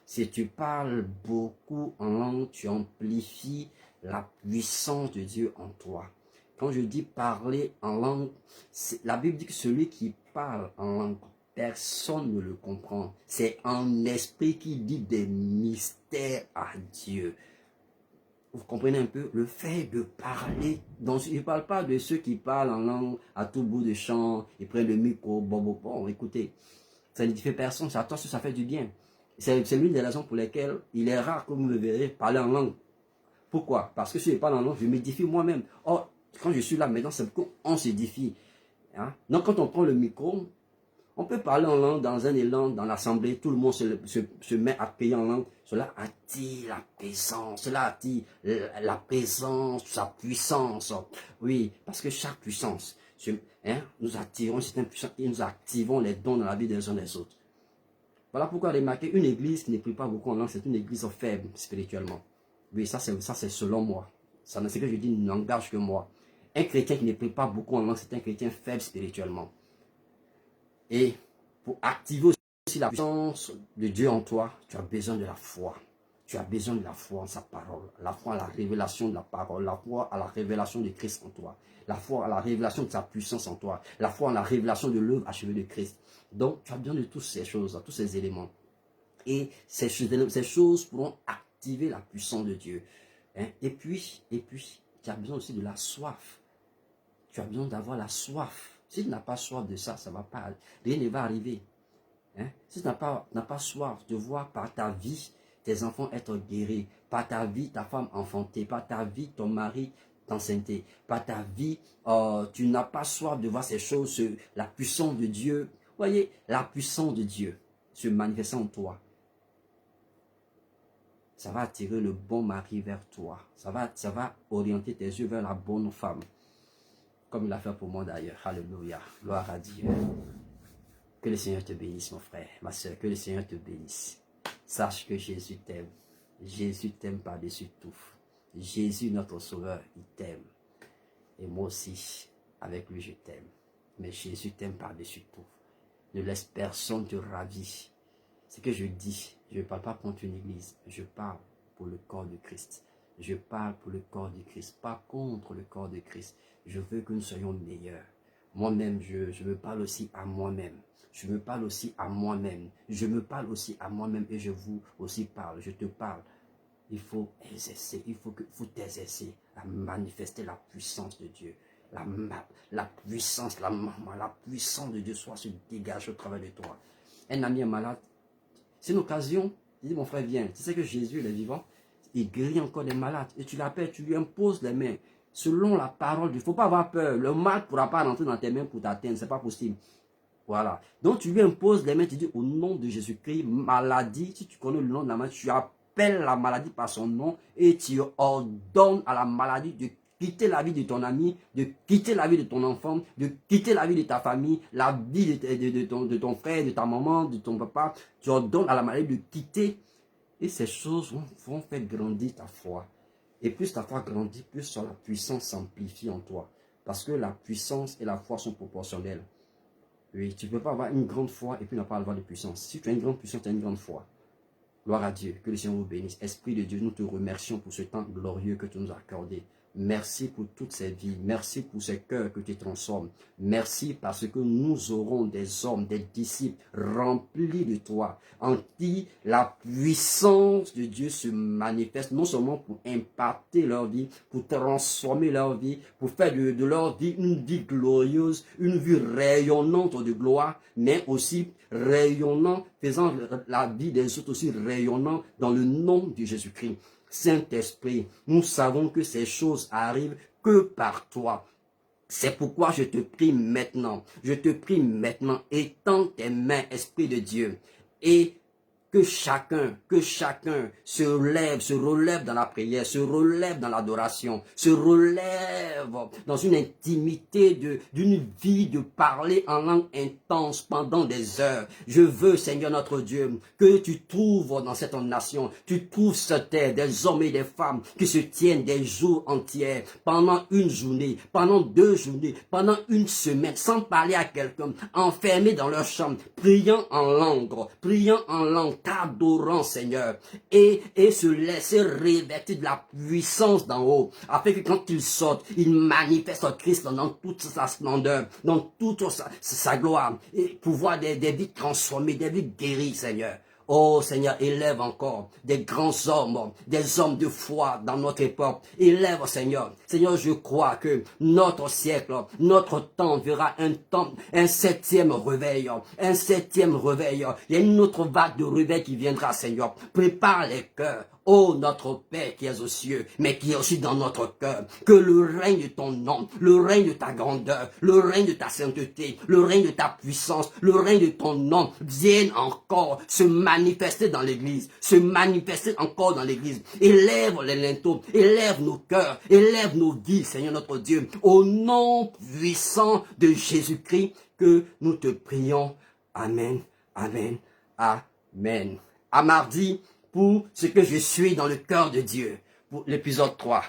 Si tu parles beaucoup en langue, tu amplifies la puissance de Dieu en toi. Quand je dis parler en langue, la Bible dit que celui qui parle en langue, personne ne le comprend. C'est un esprit qui dit des mystères à Dieu. Vous comprenez un peu le fait de parler. Donc, je ne parle pas de ceux qui parlent en langue à tout bout de champ, ils prennent le micro, bon, écoutez, ça ne fait personne, ça, toi, ça fait du bien. C'est l'une des raisons pour lesquelles il est rare que vous me verrez parler en langue. Pourquoi? Parce que si je parle en langue, je m'édifie moi-même. Or, quand je suis là maintenant, c'est qu'on s'édifie. Hein? Donc, quand on prend le micro, on peut parler en langue dans un élan, dans l'assemblée, tout le monde se met à prier en langue. Cela attire la présence, cela attire la présence, sa puissance. Oui, parce que chaque puissance, nous attirons certaines puissances et nous activons les dons dans la vie des uns des autres. Voilà pourquoi remarquez, une église qui ne prie pas beaucoup en langue, c'est une église faible spirituellement. Oui, ça c'est selon moi. Ça, ce que je dis n'engage que moi. Un chrétien qui ne prie pas beaucoup en langue, c'est un chrétien faible spirituellement. Et pour activer aussi la puissance de Dieu en toi, tu as besoin de la foi. Tu as besoin de la foi en sa parole, la foi à la révélation de la parole, la foi à la révélation de Christ en toi, la foi à la révélation de sa puissance en toi, la foi à la révélation de l'œuvre achevée de Christ. Donc, tu as besoin de toutes ces choses, tous ces éléments. Et ces choses pourront activer la puissance de Dieu. Hein? Et puis, tu as besoin aussi de la soif. Tu as besoin d'avoir la soif. Si tu n'as pas soif de ça, ça va pas, rien ne va arriver. Hein? Si tu n'as pas soif de voir par ta vie tes enfants être guéris, par ta vie, ta femme enfantée, par ta vie, ton mari t'enceinte, par ta vie, tu n'as pas soif de voir ces choses, la puissance de Dieu. Voyez, la puissance de Dieu se manifestant en toi. Ça va attirer le bon mari vers toi. Ça va orienter tes yeux vers la bonne femme. Comme il l'a fait pour moi d'ailleurs. Alléluia. Gloire à Dieu. Que le Seigneur te bénisse, mon frère, ma soeur. Que le Seigneur te bénisse. Sache que Jésus t'aime. Jésus t'aime par-dessus tout. Jésus, notre Sauveur, il t'aime. Et moi aussi, avec lui, je t'aime. Mais Jésus t'aime par-dessus tout. Ne laisse personne te ravir. Ce que je dis, je ne parle pas contre une église. Je parle pour le corps de Christ. Je parle pour le corps de Christ, pas contre le corps de Christ. Je veux que nous soyons meilleurs. Moi-même, je me parle aussi à moi-même. Je me parle aussi à moi-même. Je me parle aussi à moi-même et je vous aussi parle. Je te parle. Il faut exercer, il faut t'exercer à manifester la puissance de Dieu. La puissance de Dieu soit se dégage au travers de toi. Un ami est malade. C'est une occasion. Il dit, mon frère, viens. Tu sais que Jésus, il est vivant. Il guérit encore des malades. Et tu l'appelles, tu lui imposes les mains. Selon la parole, il ne faut pas avoir peur. Le mal ne pourra pas rentrer dans tes mains pour t'atteindre. Ce n'est pas possible. Voilà. Donc, tu lui imposes les mains. Tu dis, au nom de Jésus-Christ, maladie. Si tu connais le nom de la maladie, tu appelles la maladie par son nom. Et tu ordonnes à la maladie de quitter la vie de ton ami, de quitter la vie de ton enfant, de quitter la vie de ta famille, la vie de ton frère, de ta maman, de ton papa. Tu ordonnes à la maladie de quitter. Et ces choses vont faire grandir ta foi. Et plus ta foi grandit, plus la puissance s'amplifie en toi. Parce que la puissance et la foi sont proportionnelles. Oui, tu ne peux pas avoir une grande foi et puis ne pas avoir de puissance. Si tu as une grande puissance, tu as une grande foi. Gloire à Dieu, que le Seigneur vous bénisse. Esprit de Dieu, nous te remercions pour ce temps glorieux que tu nous as accordé. Merci pour toutes ces vies. Merci pour ces cœurs que tu transformes. Merci parce que nous aurons des hommes, des disciples remplis de toi, en qui la puissance de Dieu se manifeste, non seulement pour impacter leur vie, pour transformer leur vie, pour faire de leur vie une vie glorieuse, une vie rayonnante de gloire, mais aussi rayonnant, faisant la vie des autres aussi rayonnant dans le nom de Jésus-Christ. Saint-Esprit, nous savons que ces choses arrivent que par toi. C'est pourquoi je te prie maintenant, étends tes mains, Esprit de Dieu, et que chacun se relève dans la prière, se relève dans l'adoration, se relève dans une intimité d'une vie de parler en langue intense pendant des heures. Je veux, Seigneur notre Dieu, que tu trouves dans cette nation, tu trouves sur terre des hommes et des femmes qui se tiennent des jours entiers, pendant une journée, pendant 2 journées, pendant une semaine, sans parler à quelqu'un, enfermés dans leur chambre, priant en langue, t'adorant, Seigneur, et se laisser revêtir de la puissance d'en haut, afin que quand il sortent, il manifeste Christ dans toute sa splendeur, dans toute sa gloire, et pouvoir des vies transformées, des vies guéries, Seigneur. Oh Seigneur, élève encore des grands hommes, des hommes de foi dans notre époque. Élève, Seigneur. Seigneur, je crois que notre siècle, notre temps verra un 7e réveil. Un 7e réveil. Il y a une autre vague de réveil qui viendra, Seigneur. Prépare les cœurs. Oh, notre Père qui est aux cieux, mais qui est aussi dans notre cœur, que le règne de ton nom, le règne de ta grandeur, le règne de ta sainteté, le règne de ta puissance, le règne de ton nom vienne encore se manifester dans l'église, se manifester encore dans l'église. Élève les linteaux, élève nos cœurs, élève nos vies, Seigneur notre Dieu, au nom puissant de Jésus-Christ que nous te prions. Amen, amen, amen. À mardi, pour ce que je suis dans le cœur de Dieu. Pour l'épisode 3.